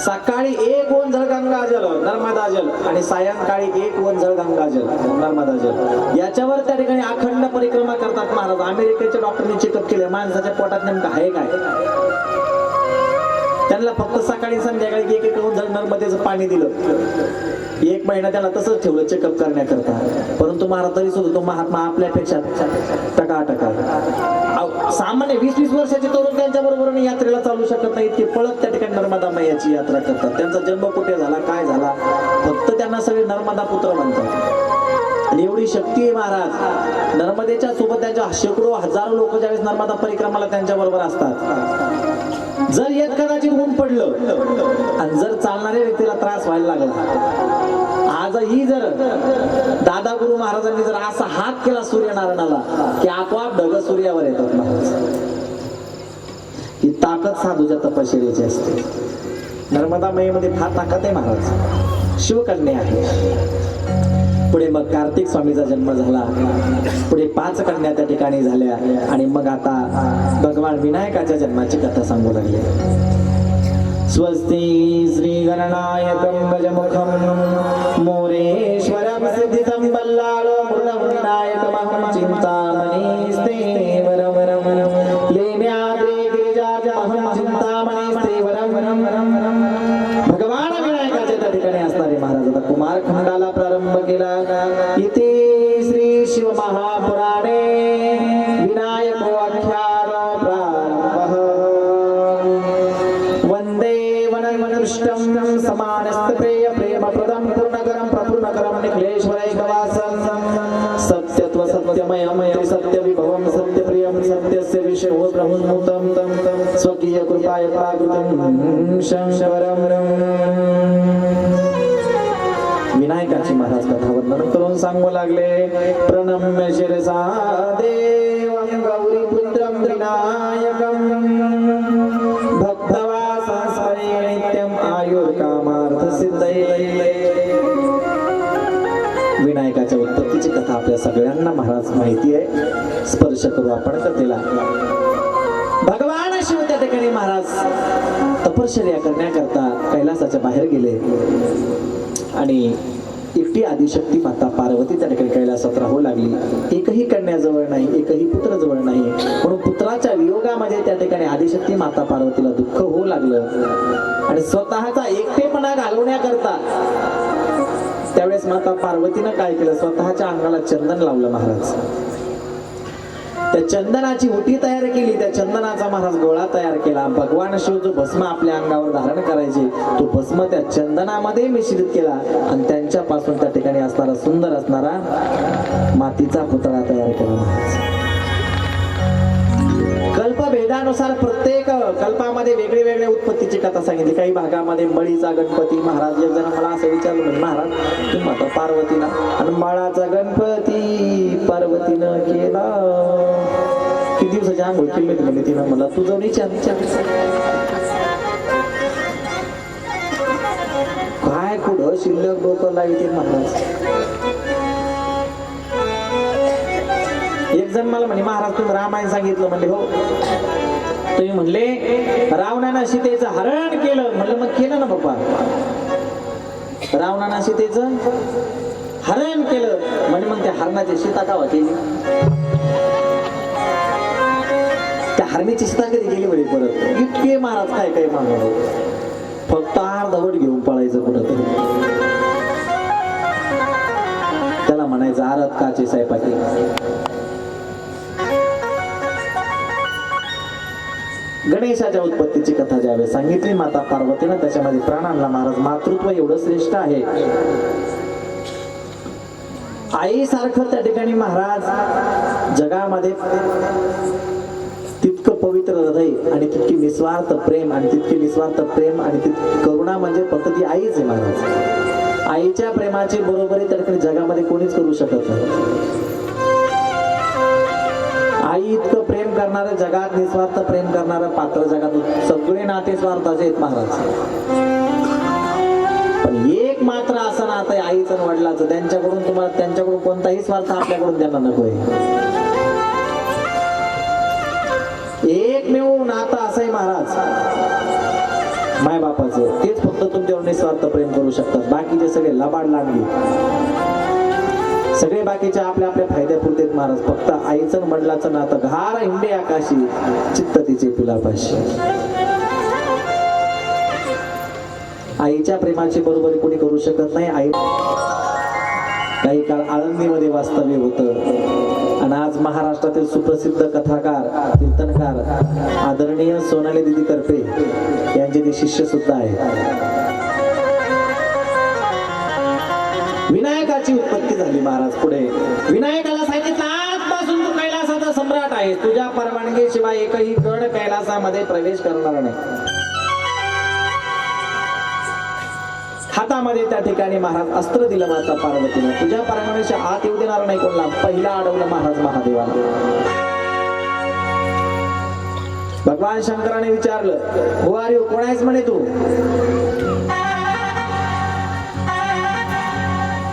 सकाळी 1 ओंजळ गंगाजल नर्मदा जल आणि सायंकाळी 1 ओंजळ गंगाजल नर्मदा जल याच्यावर त्या ठिकाणी अखंड परिक्रमा करतात महाराज. अमेरिकेच्या डॉक्टरने चेकअप केले माणसाच्या पोटात नेमकं आहे काय. त्यांना फक्त सकाळी संध्याकाळी 1 ओंजळ नर्मदेचं पाणी दिलं. 1 महिना त्याला तसंच ठेवलं चेकअप करण्याकरता. परंतु महाराज तरी सुद्धा तो महात्मा आपल्यापेक्षा टका सामान्य 20-20 वर्षाचे तरुण त्यांच्या बरोबर यात्रेला चालू शकत नाही. इतके पळत त्या ठिकाणी नर्मदा मैयाची यात्रा करतात. त्यांचा जन्म कुठे झाला, काय झाला, फक्त त्यांना सगळे नर्मदा पुत्र म्हणतात. आणि एवढी शक्ती आहे महाराज. नर्मदेच्या सोबत त्यांच्या शेकडो हजारो लोक ज्यावेळेस नर्मदा परिक्रमाला त्यांच्या बरोबर असतात. जर एक कदाचित ऊन पडलं आणि जर चालणाऱ्या व्यक्तीला त्रास व्हायला लागला, आजही जर दादा गुरु महाराजांनी जर असा हात केला सूर्यनारायणाला की आपोआप ढग सूर्यावर येतात महाराज. ही ताकद साधूच्या तपश्चर्येची असते. नर्मदा मैयामध्ये फार ताकद आहे महाराज. शिवकन्या आहे. पुढे मग कार्तिक स्वामीचा जन्म झाला. पुढे 5 कन्या त्या ठिकाणी झाल्या. आणि मग आता भगवान विनायकाच्या जन्माची कथा सांगू लागले. स्वस्ति श्री गणनायकं गजमुखं मोरेश्वरं सिद्धितं बल्लाळो मृडमुनायकमहं चिंतामणिस्ते वरं वरं वरं लेम्याद्रे गिरिजाजमहं चिंतामणिस्ते वरं वरं वरं वरं. भगवान विनायकाच्या त्या ठिकाणी असणारे महाराज आता कुमारखंडाला प्रारंभ केला. इथे श्री शिव महापुराणे विनायको आख्यानो प्रारंभः. वंदे वनमनुष्टं समानस्त प्रेय प्रेमप्रदं पूर्णकरं प्रपूर्णकरं निखिलेश्वरैकवासं सत्यत्व सत्यमयं सत्यविभवं सत्यप्रियं सत्यस्य विषयो ब्रह्मभूतं स्वकीय कृपाय प्राकृतं शंकरं. विनायकाची महाराज कथा वर्णन करून सांगू लागले. प्रणम्य शिरसा देवं गौरीपुत्रं विनायकं भक्तवासस्मरे नित्यं आयुर्कामार्थसिद्धये. विनायकाच्या उत्पत्तीची कथा आपल्या सगळ्यांना महाराज माहिती आहे. स्पर्श करू आपण कथेला. भगवान शिव त्या ठिकाणी महाराज तपश्चर्या करण्याकरता कैलासाच्या बाहेर गेले आणि एकटी आदिशक्ती माता पार्वती त्या ठिकाणी कैलासात राहू लागली. एकही कन्या जवळ नाही, एकही पुत्र जवळ नाही, म्हणून पुत्राच्या वियोगामध्ये त्या ठिकाणी आदिशक्ती माता पार्वतीला दुःख होऊ लागलं आणि स्वतःचा एकटेपणा घालवण्याकरता त्यावेळेस माता पार्वतीनं काय केलं, स्वतःच्या अंगाला चंदन लावलं महाराज. त्या चंदनाची ओटी तयार केली, त्या चंदनाचा महाराज गोळा तयार केला. भगवान शिव जो भस्म आपल्या अंगावर धारण करायचे तो भस्म त्या चंदनामध्ये मिश्रित केला आणि त्यांच्यापासून त्या ठिकाणी असणारा सुंदर असणारा मातीचा पुतळा तयार केला महाराज. कल्पभेदानुसार प्रत्येक कल्पामध्ये वेगळी वेगळ्या उत्पत्तीची कथा सांगितली. काही भागामध्ये मळीचा गणपती महाराज, एक जण मला असं विचारलं म्हणजे महाराज तुम्ही म्हणता पार्वतीला आणि मळाचा गणपती पार्वतीनं केला, किती दिवसाची आंघोळ केली म्हणजे तिनं मला तू जाऊन विचार काय कुठं शिल्लक डोकं लावते महाराज. एक जण मला म्हणे महाराज तुम्ही रामायण सांगितलं म्हणले हो. तुम्ही म्हणले रावणानं सीतेचं हरण केलं, म्हणलं मग केलं ना बाप्पा, रावणानं सीतेचं हरण केलं म्हणजे मग त्या हरणाची सीता का केली, त्या हरणीची सीता कधी गेली म्हणे परत. इतके महाराज काय काय मागणार, फक्त अर्धवट घेऊन पळायचं कुठं तरी, त्याला म्हणायचं आरत काचे साहेबाची. गणेशाच्या उत्पत्तीची कथा ज्यावेळेस सांगितली माता पार्वतीनं त्याच्यामध्ये प्राण आणला महाराज. मातृत्व एवढं श्रेष्ठ आहे, आई सारखं त्या ठिकाणी महाराज जगामध्ये तितकं पवित्र हृदय आणि तितकी निस्वार्थ प्रेम आणि तितकी निस्वार्थ प्रेम आणि तितकी करुणा म्हणजे फक्त ती आईच आहे महाराज. आईच्या प्रेमाची बरोबरी त्या ठिकाणी जगामध्ये कोणीच करू शकत नाही. आई इतकं प्रेम करणारं जगात निस्वार्थ प्रेम करणारं पात्र जगात सगळे नाते स्वार्थाचे आहेत महाराज. पण एक मात्र असं नातं आहे आईचं आणि वडिलाचं, त्यांच्याकडून तुम्हाला त्यांच्याकडून कोणताही स्वार्थ आपल्याकडून त्यांना नकोय. एकमेव नातं असं आहे महाराज माय बापाचं, तेच फक्त तुमच्यावर निस्वार्थ प्रेम करू शकतात. बाकीचे सगळे लबाड लांडगे, सगळे बाकीचे आपल्या आपल्या फायद्यापुरते महाराज. फक्त आईचं वडिलाचं नातं घार हिंडे आकाशी, चित्त तिचे पिलापाशी. आईच्या प्रेमाची बरोबरी कोणी करू शकत नाही. आई काही काळ आळंदीमध्ये वास्तव्य होतं आणि आज महाराष्ट्रातील सुप्रसिद्ध कथाकार कीर्तनकार आदरणीय सोनाली दिदी करपे यांचे ते शिष्य सुद्धा आहेत. विनायकाची उत्पत्ती झाली महाराज. पुढे विनायकाला सांगितलं आजपासून तू कैलासाचा सम्राट आहे, तुझ्या परवानगीशिवाय एकही गड कैलासामध्ये प्रवेश करणार नाही. हातामध्ये त्या ठिकाणी महाराज अस्त्र दिलं माता पार्वतीनं, तुझ्या परवानगीच्या आत येऊ देणार नाही कोणला. पहिला अडवलं महाराज महादेवाला. भगवान शंकराने विचारलं हु आर यू, कोण आहेस म्हणे तू.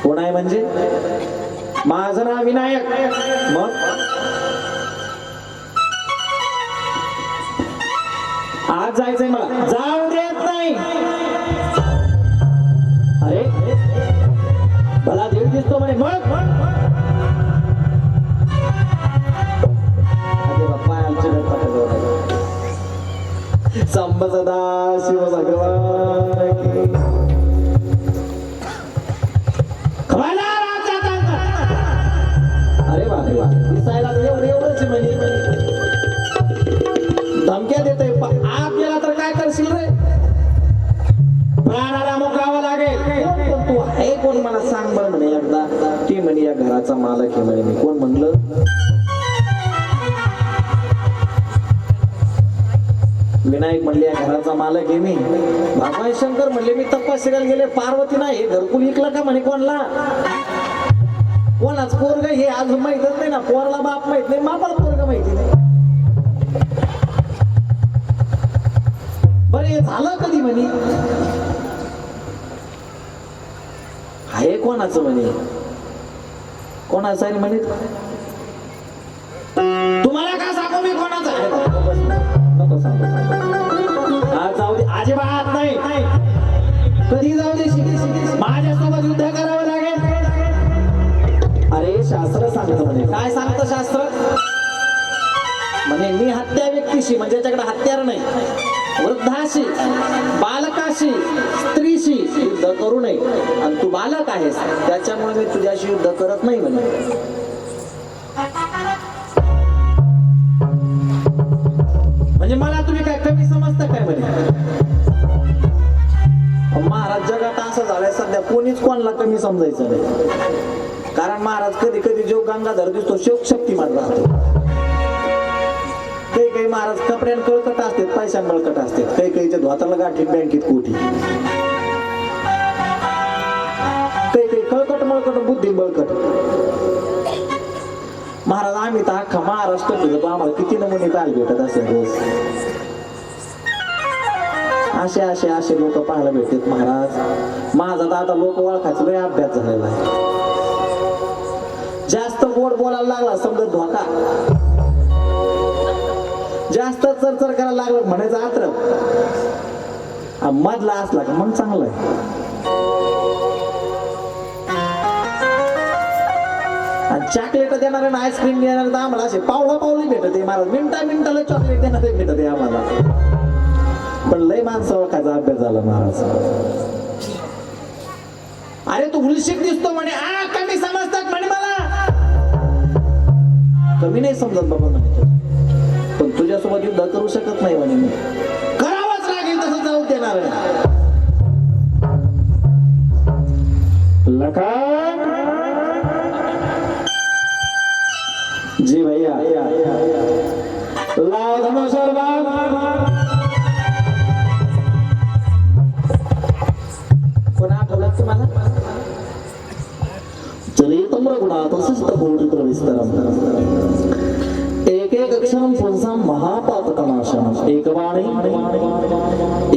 कोण आहे म्हणजे माझं नाव विनायक. मग आज जायचंय मला, जाऊ देत नाही. अरे भला देव दिसतो म्हणे. मग संब सदा शिव भगवान की. अरे वा दिसायला एवढंच म्हणजे धमक्या देतोय. आत गेला तर काय करशील रे, प्राणाला मुकावं लागेल. तू आहे कोण मला सांग बरं म्हणे एकदा. ती म्हणे या घराचा मालक आहे म्हणे. मी कोण म्हणलं. विनायक म्हणले या घराचा मालक आहे मी. भगवान शंकर म्हणले मी तपस्याला गेले, पार्वती नाही घरकुल विकलं का म्हणे. कोणला कोणाच पोरग हे आज माहितच नाही ना. पोरला बाप माहित नाही, बापाला पोरग माहिती नाही. बरं हे झालं कधी म्हणे. आहे कोणाचं म्हणे. कोणाचं आहे म्हणे. तुम्हाला का सांगू मी कोणाचं आहे. हा, जाऊ दे, अजिबात नाही. कधी जाऊ दे माझ्यासोबत युद्ध करावं लागेल. अरे शास्त्र सांगतो म्हणे. काय सांगतं शास्त्र? म्हणे मी हत्या व्यक्तीशी म्हणजे ज्याच्याकडे हत्यार नाही, वृद्धाशी, बालकाशी, स्त्रीशी युद्ध करू नये. आणि तू बालक आहेस त्याच्यामुळे मी तुझ्याशी युद्ध करत नाही म्हणे. म्हणजे मला तुम्ही काय कमी समजता काय म्हणे? महाराज जगात असं झालंय सध्या कोणीच कोणाला कमी समजायचं नाही. कारण महाराज कधी कधी जो गंगाधर दिसतो शोक शक्तिमान राहतो. काही काही महाराज कपड्यान कळकट असतात, पैशान बळकट असतात. काही काहीच्या धोताला गाठी बँकेत कोठी. काही काही कळकट मळकट बुद्धी बळकट. महाराज आम्ही तर अख्खा महाराष्ट्र फिरतो, आम्हाला किती नमुने पाहायला भेटत असेल रोज. असे असे असे लोक पाहायला भेटतात महाराज. माझा तर आता लोक ओळखायचा लय अभ्यास झालेला आहे. जास्त गोड बोलायला लागला समजत धोका, जास्त चरचर करायला लागलं म्हणायचं आत्र, मधला असला का मग चांगलं आहे. चॉकलेट देणार आणि आईस्क्रीम देणार तर आम्हाला असे पावला पावली भेटत आहे महाराज. मिनिटा मिनिटाला चॉकलेट देणार भेटत आहे आम्हाला. पण लय माणसं ओळखायचा अभ्यास झाला महाराज. अरे तू उलशिक दिसतो म्हणे, आ कमी समजतात म्हणे मला. कमी नाही समजत बाबा म्हणे, पण तुझ्यासोबत युद्ध करू शकत नाही म्हणे. मी करावंच लागेल तसं जाऊ देणार नाही. लखन जी भैया लाओ धनुषर कोण आठवलं तुम्हाला? चरितं रघुनाथस्य विस्तरम् एकैकक्षरं पुंसां महापातकनाशनम् एकवाणी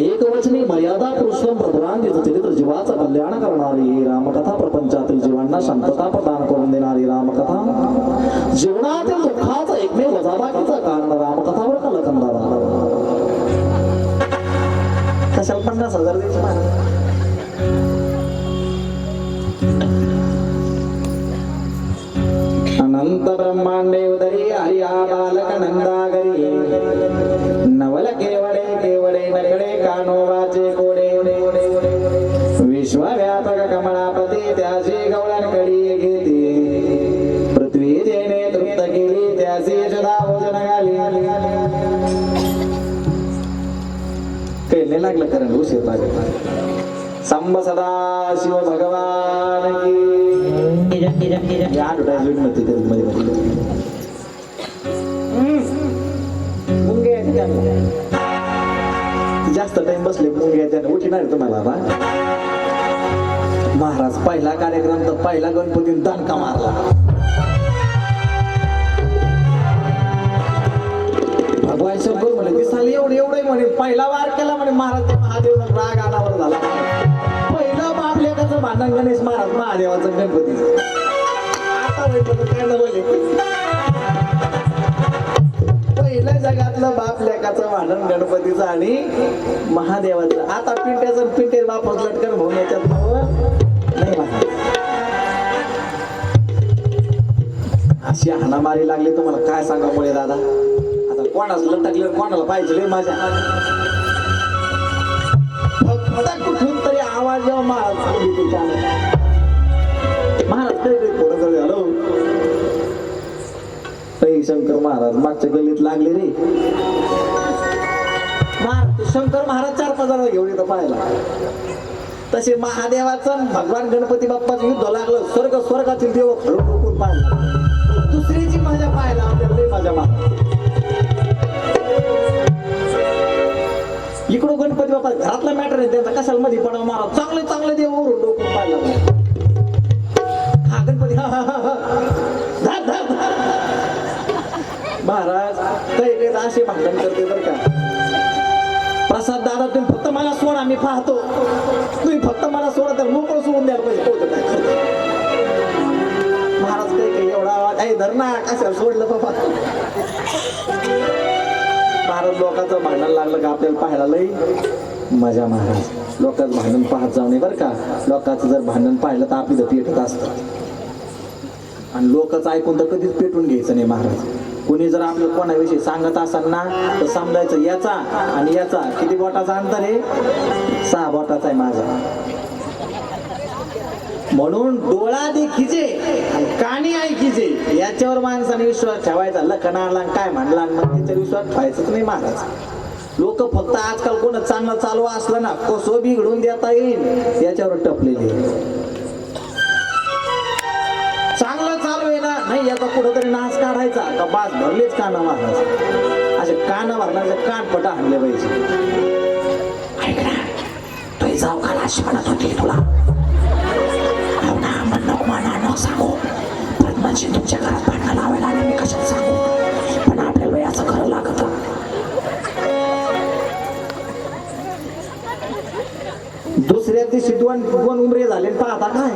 एकवचनी मर्यादा पुरुषं प्रभुरांजित चरित्र जीवाचं कल्याण करणारी ही रामकथा. प्रपंचातील जीवांना शांतता प्रदान करून देणारी रामकथा. जीवनातील दुःखाचं एकमेव वजाबाकीचं कारण रामकथावर का लखनदादा? कशाला 50,000 द्यायचे महाराज? अनंत ब्रह्मांडे उदरी हरिया बालक नंदागरी नवल केवडे केवडे नकडे कानो वाचे कोडे विश्वव्यापक कमळापती त्याची गवळण कडी घेती पृथ्वी जेने तृप्त केली त्याची सदा भोजन घाली. काही लागलं कारण उशीर लागला. संभ सदा शिव भगवान की ऍडव्हर्टाइजमेंट मध्ये कधी मध्ये मुंगे जास्त टाइम बसले मुंगे त्याने उठणार तुम्हाला आता. महाराज पहिला कार्यक्रम तर पहिला गणपती दणका मारला. भगवान शंकर म्हणे दिसाली एवढे एवढे म्हणे पहिला वार केला म्हणे महाराज. महादेव राग अनावर झाला. पहिलं बापलेकाचं भांडण गणेश महाराज महादेवाचं गणपतीचं. पहिलं जगातलं बाप लेकाचं भांडण गणपतीचं आणि महादेवाचं. आता पिंट्याचं पिंटे बापच लटकन भाऊ याच्यात नाही महाराज. अशी हाणामारी लागली तुम्हाला काय सांगा मुळे दादा. आता कोणाच लटकले कोणाला पाहिजे माझ्या कुठून तरी आवाज जेव्हा महाराज महाराज थोडं झालो. शंकर महाराज मागच्या गल्लीत लागले रे. शंकर महाराज 4-5 जण घेऊन येतो पाहायला. तसे महादेवाचं भगवान गणपती बाप्पाचं युद्ध लागलं. स्वर्गातील देव खडून ठोकून पाहिला. दुसरीची मजा पाहायला आपल्याला मजा महाराज. इकडं गणपती बाप्पा घरातला मॅटर आहे त्यांचा कशाला मध्ये पडावं महाराज. चांगले चांगले देव वरून डोकून पाहिला. हा गणपती महाराज काही असे भांडण करते बरं का. प्रसाद दादा तुम्ही फक्त मला सोडा मी पाहतो. तुम्ही फक्त मला सोडा तर मोकळं सोडून द्यायला पाहिजे. महाराज काही एवढा आवाज आहे धरणा कशाला सोडलं बाबा. महाराज लोकांचं भांडण लागलं का आपल्याला पाहायला लई मजा महाराज. लोकांचं भांडण पाहत जाऊ नये बरं का. लोकांचं जर भांडण पाहिलं तर आपली तर पेटत असतं आणि लोकांचं ऐकून तर कधीच पेटून घ्यायचं नाही महाराज. कोणी जर आपलं कोणाविषयी सांगत असाल ना तर समजायचं याचा आणि याचा किती बोटाचा अंतर आहे, 6 बोटाचा आहे माझा. म्हणून डोळा देखीचे आणि कानी ऐकीचे याच्यावर माणसाने विश्वास ठेवायचा. लखन आणला काय म्हणला मग त्याच्यावर विश्वास ठेवायचाच नाही महाराज. लोक फक्त आजकाल कोण चांगलं चालू असलं ना कसं बिघडून देता येईल याच्यावर टपलेले. चांगलं चालू आहे ना नाही याचा कुठंतरी नाच काढायचा का बास भरलेच कानं महाराज. असे कानं भरणारे कानपट आणले पाहिजे. ऐक ना तू जाऊ का अशी म्हणत होती तुला सांगू परत म्हणजे तुमच्या घरात भांडण लावायला आणि मी कशाला सांगू पण आपल्याला याचं खरं लागत. दुसऱ्या दिवशी दोन उमरे झाले पाहता काय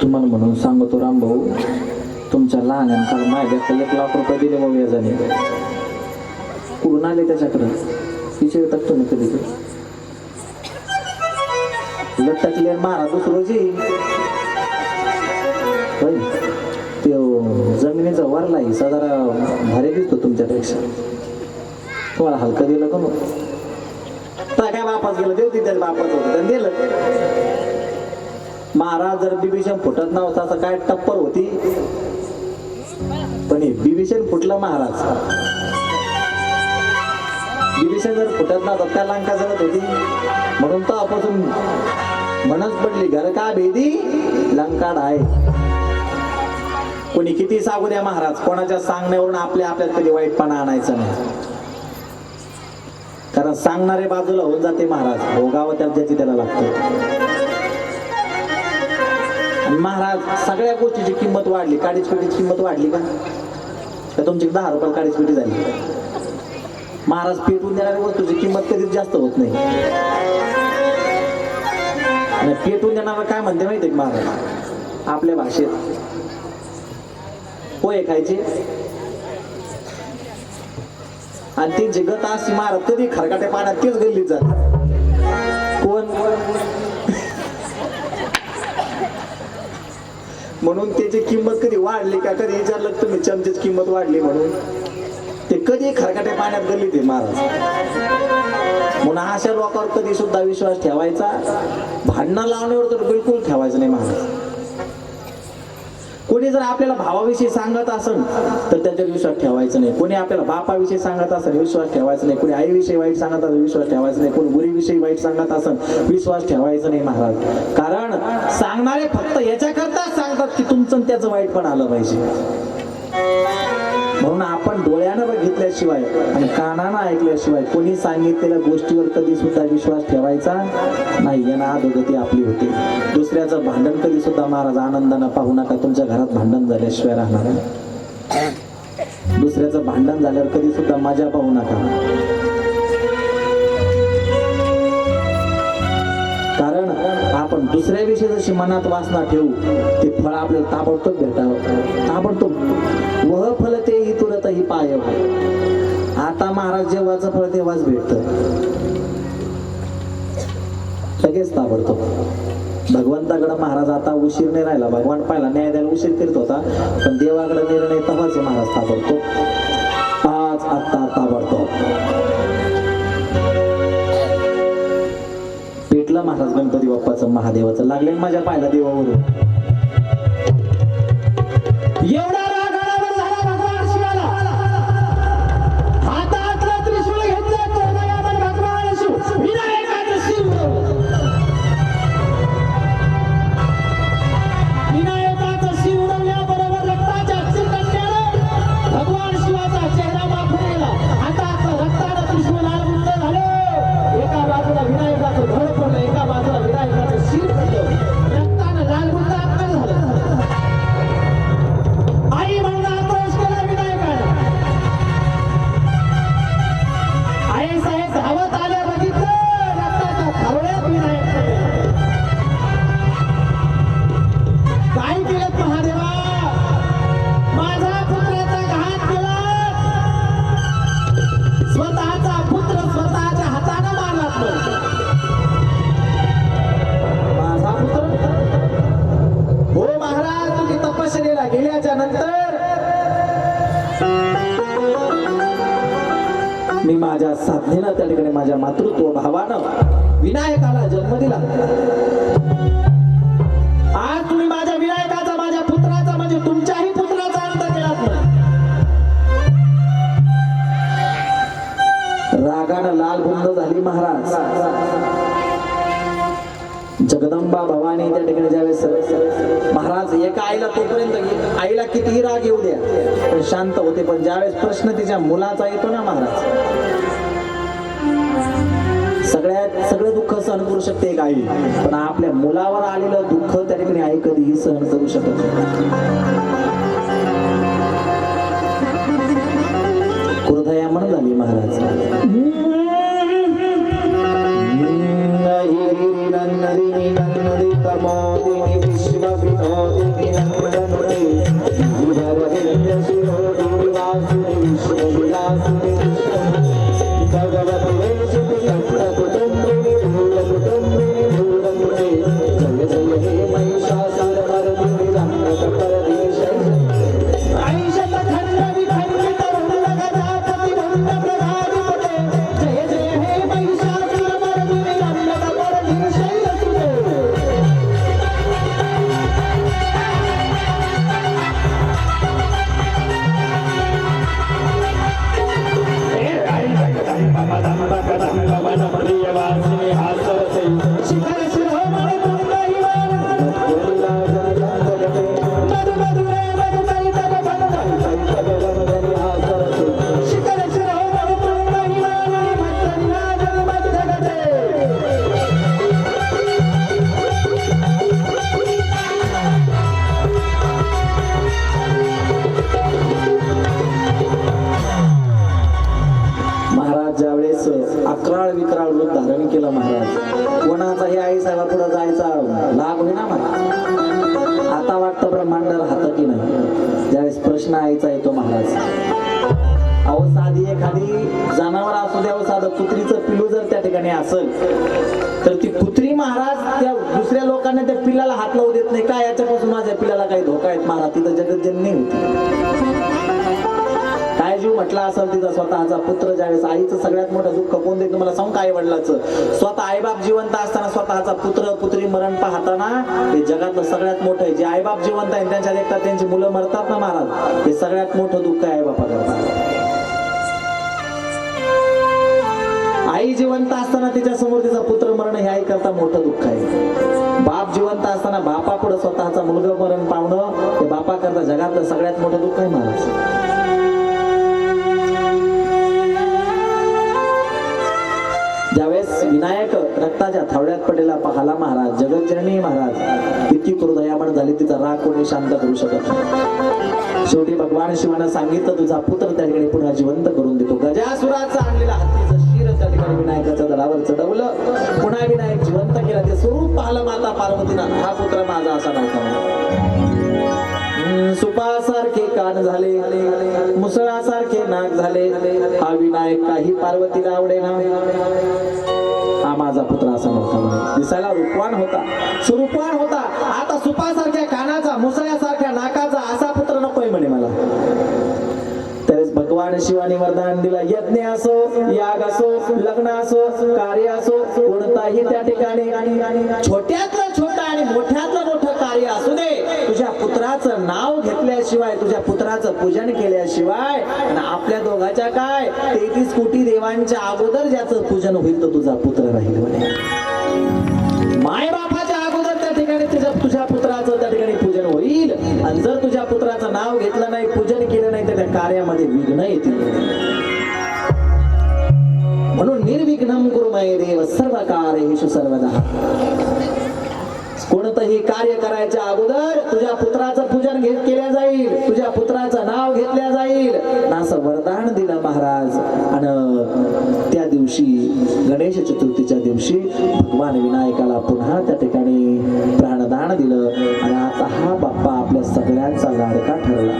तुम्हाला म्हणून सांगतो रामभाऊ तुमच्या लहान काल माझ्या 1 लाख रुपये दिले मग व्याजाने कुठून आले त्याच्याकडे विषय टाकतो मी कधी लटकले महाराज दुसरोजी ते जमिनीचा वरला हिस्सा जरा भारी दिसतो तुमच्यापेक्षा. तुम्हाला हलका दिलं का मग काय वापस गेलं देऊ तिथे वापस होतं त्यांनी दिलं. महाराज जर बिभीषण फुटत नव्हता असं काय टप्पर होती पण हे बिभीषण फुटलं महाराज. बिभीषण जर फुटत नव्हता त्या लंका जळत होती म्हणून तो आपण म्हणच पडली घर का भेदी लंकाड आहे. कोणी किती सांगू द्या महाराज कोणाच्या सांगण्यावरून आपल्यात कधी वाईटपणा आणायचं नाही. कारण सांगणारे बाजूला होऊन जाते महाराज भोगावं त्याची त्याला लागतं. महाराज सगळ्या गोष्टीची किंमत वाढली. काडीच पेटीची किंमत वाढली का तुमची 10 रुपये काडीच पेटी झाली. महाराज पेटून देणाऱ्या वस्तूची किंमत कधीच जास्त होत नाही. आणि पेटून देणारा काय म्हणते माहिती महाराज आपल्या भाषेत पोहे खायचे आणि त्यांची गत अशी महाराज कधी खरकाट्या पाण्यात तेच गल्लीत जात कोण म्हणून त्याची किंमत कधी वाढली का कधी विचारलं तुम्ही चमचेची किंमत वाढली म्हणून ते कधी खरकाट्या पाण्यात गल्लीत आहे महाराज. म्हणून अशा लोकांवर कधी सुद्धा विश्वास ठेवायचा भांडणं लावण्यावर तर बिलकुल ठेवायचं नाही महाराज. कोणी जर आपल्याला भावाविषयी सांगत असेल तर त्याच्यावर विश्वास ठेवायचा नाही. कोणी आपल्याला बापाविषयी सांगत असेल विश्वास ठेवायचा नाही. कोणी आईविषयी वाईट सांगत असेल विश्वास ठेवायचा नाही. कोणी मुलीविषयी वाईट सांगत असेल विश्वास ठेवायचा नाही महाराज. कारण सांगणारे फक्त याच्याकरता सांगतात की तुमचं त्याचं वाईट पण आलं पाहिजे. म्हणून आपण डोळ्यानं बघितल्याशिवाय आणि कानानं ऐकल्याशिवाय कोणी सांगितलेल्या गोष्टीवर कधी सुद्धा विश्वास ठेवायचा नाही. यांना अधोगती आपली होते. दुसऱ्याचं भांडण कधी सुद्धा महाराज आनंदानं पाहू नका. तुमच्या घरात भांडण झाल्याशिवाय राहणार आहे. दुसऱ्याचं भांडण झाल्यावर कधी सुद्धा मजा पाहू नका. कारण आपण दुसऱ्याविषयी जशी मनात वासना ठेवू ते फळ आपल्याला ताबडतोब भेटावं. ताबडतोब वह फल ते ही तुरत ही पाय. आता महाराज जेव्हाचं फळ तेव्हाच भेटत लगेच ताबडतोब. भगवंताकडे महाराज आता उशीर नाही राहिला. भगवान पाहिला न्याय द्यायला उशीर करत होता पण देवाकडे निर्णय तेव्हाच महाराज ताबडतोब. आज आता ताबडतोब पेटलं महाराज गणपती बाप्पाचं महादेवाचं. लागले माझ्या पाहिला देवावरून एवढा एका बाजूला विनायकाचं घर पडलं एका बाजूला विनायकाचं शिर पडलं रक्तानं लाल गुंडा त्या ठिकाणी माझ्या मातृत्व भावानं विनायकाला जन्म दिला. आज तुम्ही माझ्या विनायकाचा, माझ्या पुत्राचा म्हणजे तुमच्याही पुत्राचा अंत केलात नाही. रागानं लाल बुंद झाली महाराज. जगदंबा भवानी त्या ठिकाणी ज्यावेळेस महाराज एका आईला तोपर्यंत आईला कितीही राग येऊ द्या पण शांत होते, पण ज्यावेळेस प्रश्न तिच्या मुलाचा येतो ना महाराज, सगळं दुःख सहन करू शकते एक आई, पण आपल्या मुलावर आलेलं दुःख त्या ठिकाणी आई कधीही सहन करू शकत कुरथया म्हणून झाली महाराज. अकराळ विकराळ रूप धारण केलं महाराज. कोणाचाही आई साहेबा पुढे जायचा लाभ होईना महाराज. आता वाटतं ब्रह्मांडाला हात की नाही ज्यावेळेस प्रश्न आईचा येतो महाराज. अहो साधी एखादी जनावर असू द्या, साधं कुत्रीचं पिलू जर त्या ठिकाणी असेल तर ती कुत्री महाराज त्या दुसऱ्या लोकांना त्या पिल्लाला हात लावू देत नाही. काय याच्यापासून माझ्या पिल्लाला काही धोका आहेत महाराज. तिथं जगतजननी होती. काय जीव म्हटला असेल तिचा स्वतःचा पुत्र. ज्यावेळेस आईचं सगळ्यात मोठं दुःख कोण देत मला सांग, आई वडिलाचं. स्वतः आईबाप जिवंत असताना स्वतःचा पुत्र पुत्री मरण पाहताना हे जगातलं सगळ्यात मोठं आहे. जे आईबाप जिवंत आहे त्यांच्या देखतात त्यांची मुलं मरतात ना महाराज, हे सगळ्यात मोठं दुःख आहे आईबापाला. आई जिवंत असताना तिच्या समोर तिचा पुत्र मरण हे आई करता मोठं दुःख आहे. बाप जिवंत असताना बापा पुढे स्वतःचा मुलगा मरण पावणं हे बापा करता जगातलं सगळ्यात मोठं दुःख आहे महाराज. ज्यावेळेस विनायक रक्ताच्या थावड्यात पडलेला पाहला महाराज, जगतजननी महाराज इतकी कृदयामण झाली, तिचा राग कोणी शांत करू शकत नाही. शेवटी भगवान शिवानं सांगितलं तुझा पुत्र त्या ठिकाणी पुन्हा जिवंत करून देतो. गजासुराचा आणलेला हत्तीचं शिर त्या ठिकाणी विनायकाच्या दलावर चढवलं, पुन्हा विनायक जिवंत केला. ते स्वरूप पाहिलं माता पार्वतीनं, हा पुत्र माझा असा नव्हता. सुपासारखे कान झाले, मुसळासारखे नाक झाले, हा विनायक काही पार्वतीला आवडेना. हा माझा पुत्र असा नव्हता. दिसायला रूपवान होता, सुरूपवान होता. आता सुपासारख्या कानाचा, मुसळ्यासारख्या नाकाचा असा पुत्र नकोय म्हणे मला. त्यावेळेस भगवान शिवाने वरदान दिला. यज्ञ असो, याग असो, लग्न असो, कार्य असो, कोणताही त्या ठिकाणी छोट्यातलं छोटं आणि मोठ्यातलं मोठं कार्य असू दे, तुझ्या पुत्राचं नाव घेतल्याशिवाय, तुझ्या पुत्राचं पूजन केल्याशिवाय, आणि आपल्या दोघाच्या काय 33 कोटी देवांच्या अगोदर ज्याचं पूजन होईल तो तुझा पुत्र राहील. माय बापाच्या अगोदर त्या ठिकाणी तुझ्या पुत्राचं त्या ठिकाणी पूजन होईल. आणि जर तुझ्या पुत्राचं नाव घेतलं नाही, पूजन केलं नाही, तर त्या कार्यामध्ये विघ्न येतील. म्हणून निर्विघ्नं कुरु मये देव सर्व कार्येषु सर्वदा. कोणतंही कार्य करायच्या अगोदर तुझ्या पुत्राचं पूजन केल्या जाईल, तुझ्या पुत्राचं नाव घेतल्या जाईल असं वरदान दिलं महाराज. आणि त्या दिवशी गणेश चतुर्थीच्या दिवशी भगवान विनायकाला पुन्हा त्या ठिकाणी प्राणदान दिलं. आणि आता हा बाप्पा आपल्या सगळ्यांचा लाडका ठरला.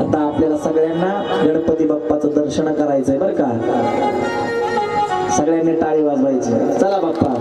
आता आपल्याला सगळ्यांना गणपती बाप्पाचं दर्शन करायचंय बरं का. सगळ्यांनी टाळी वाजवायची. चला बाप्पा.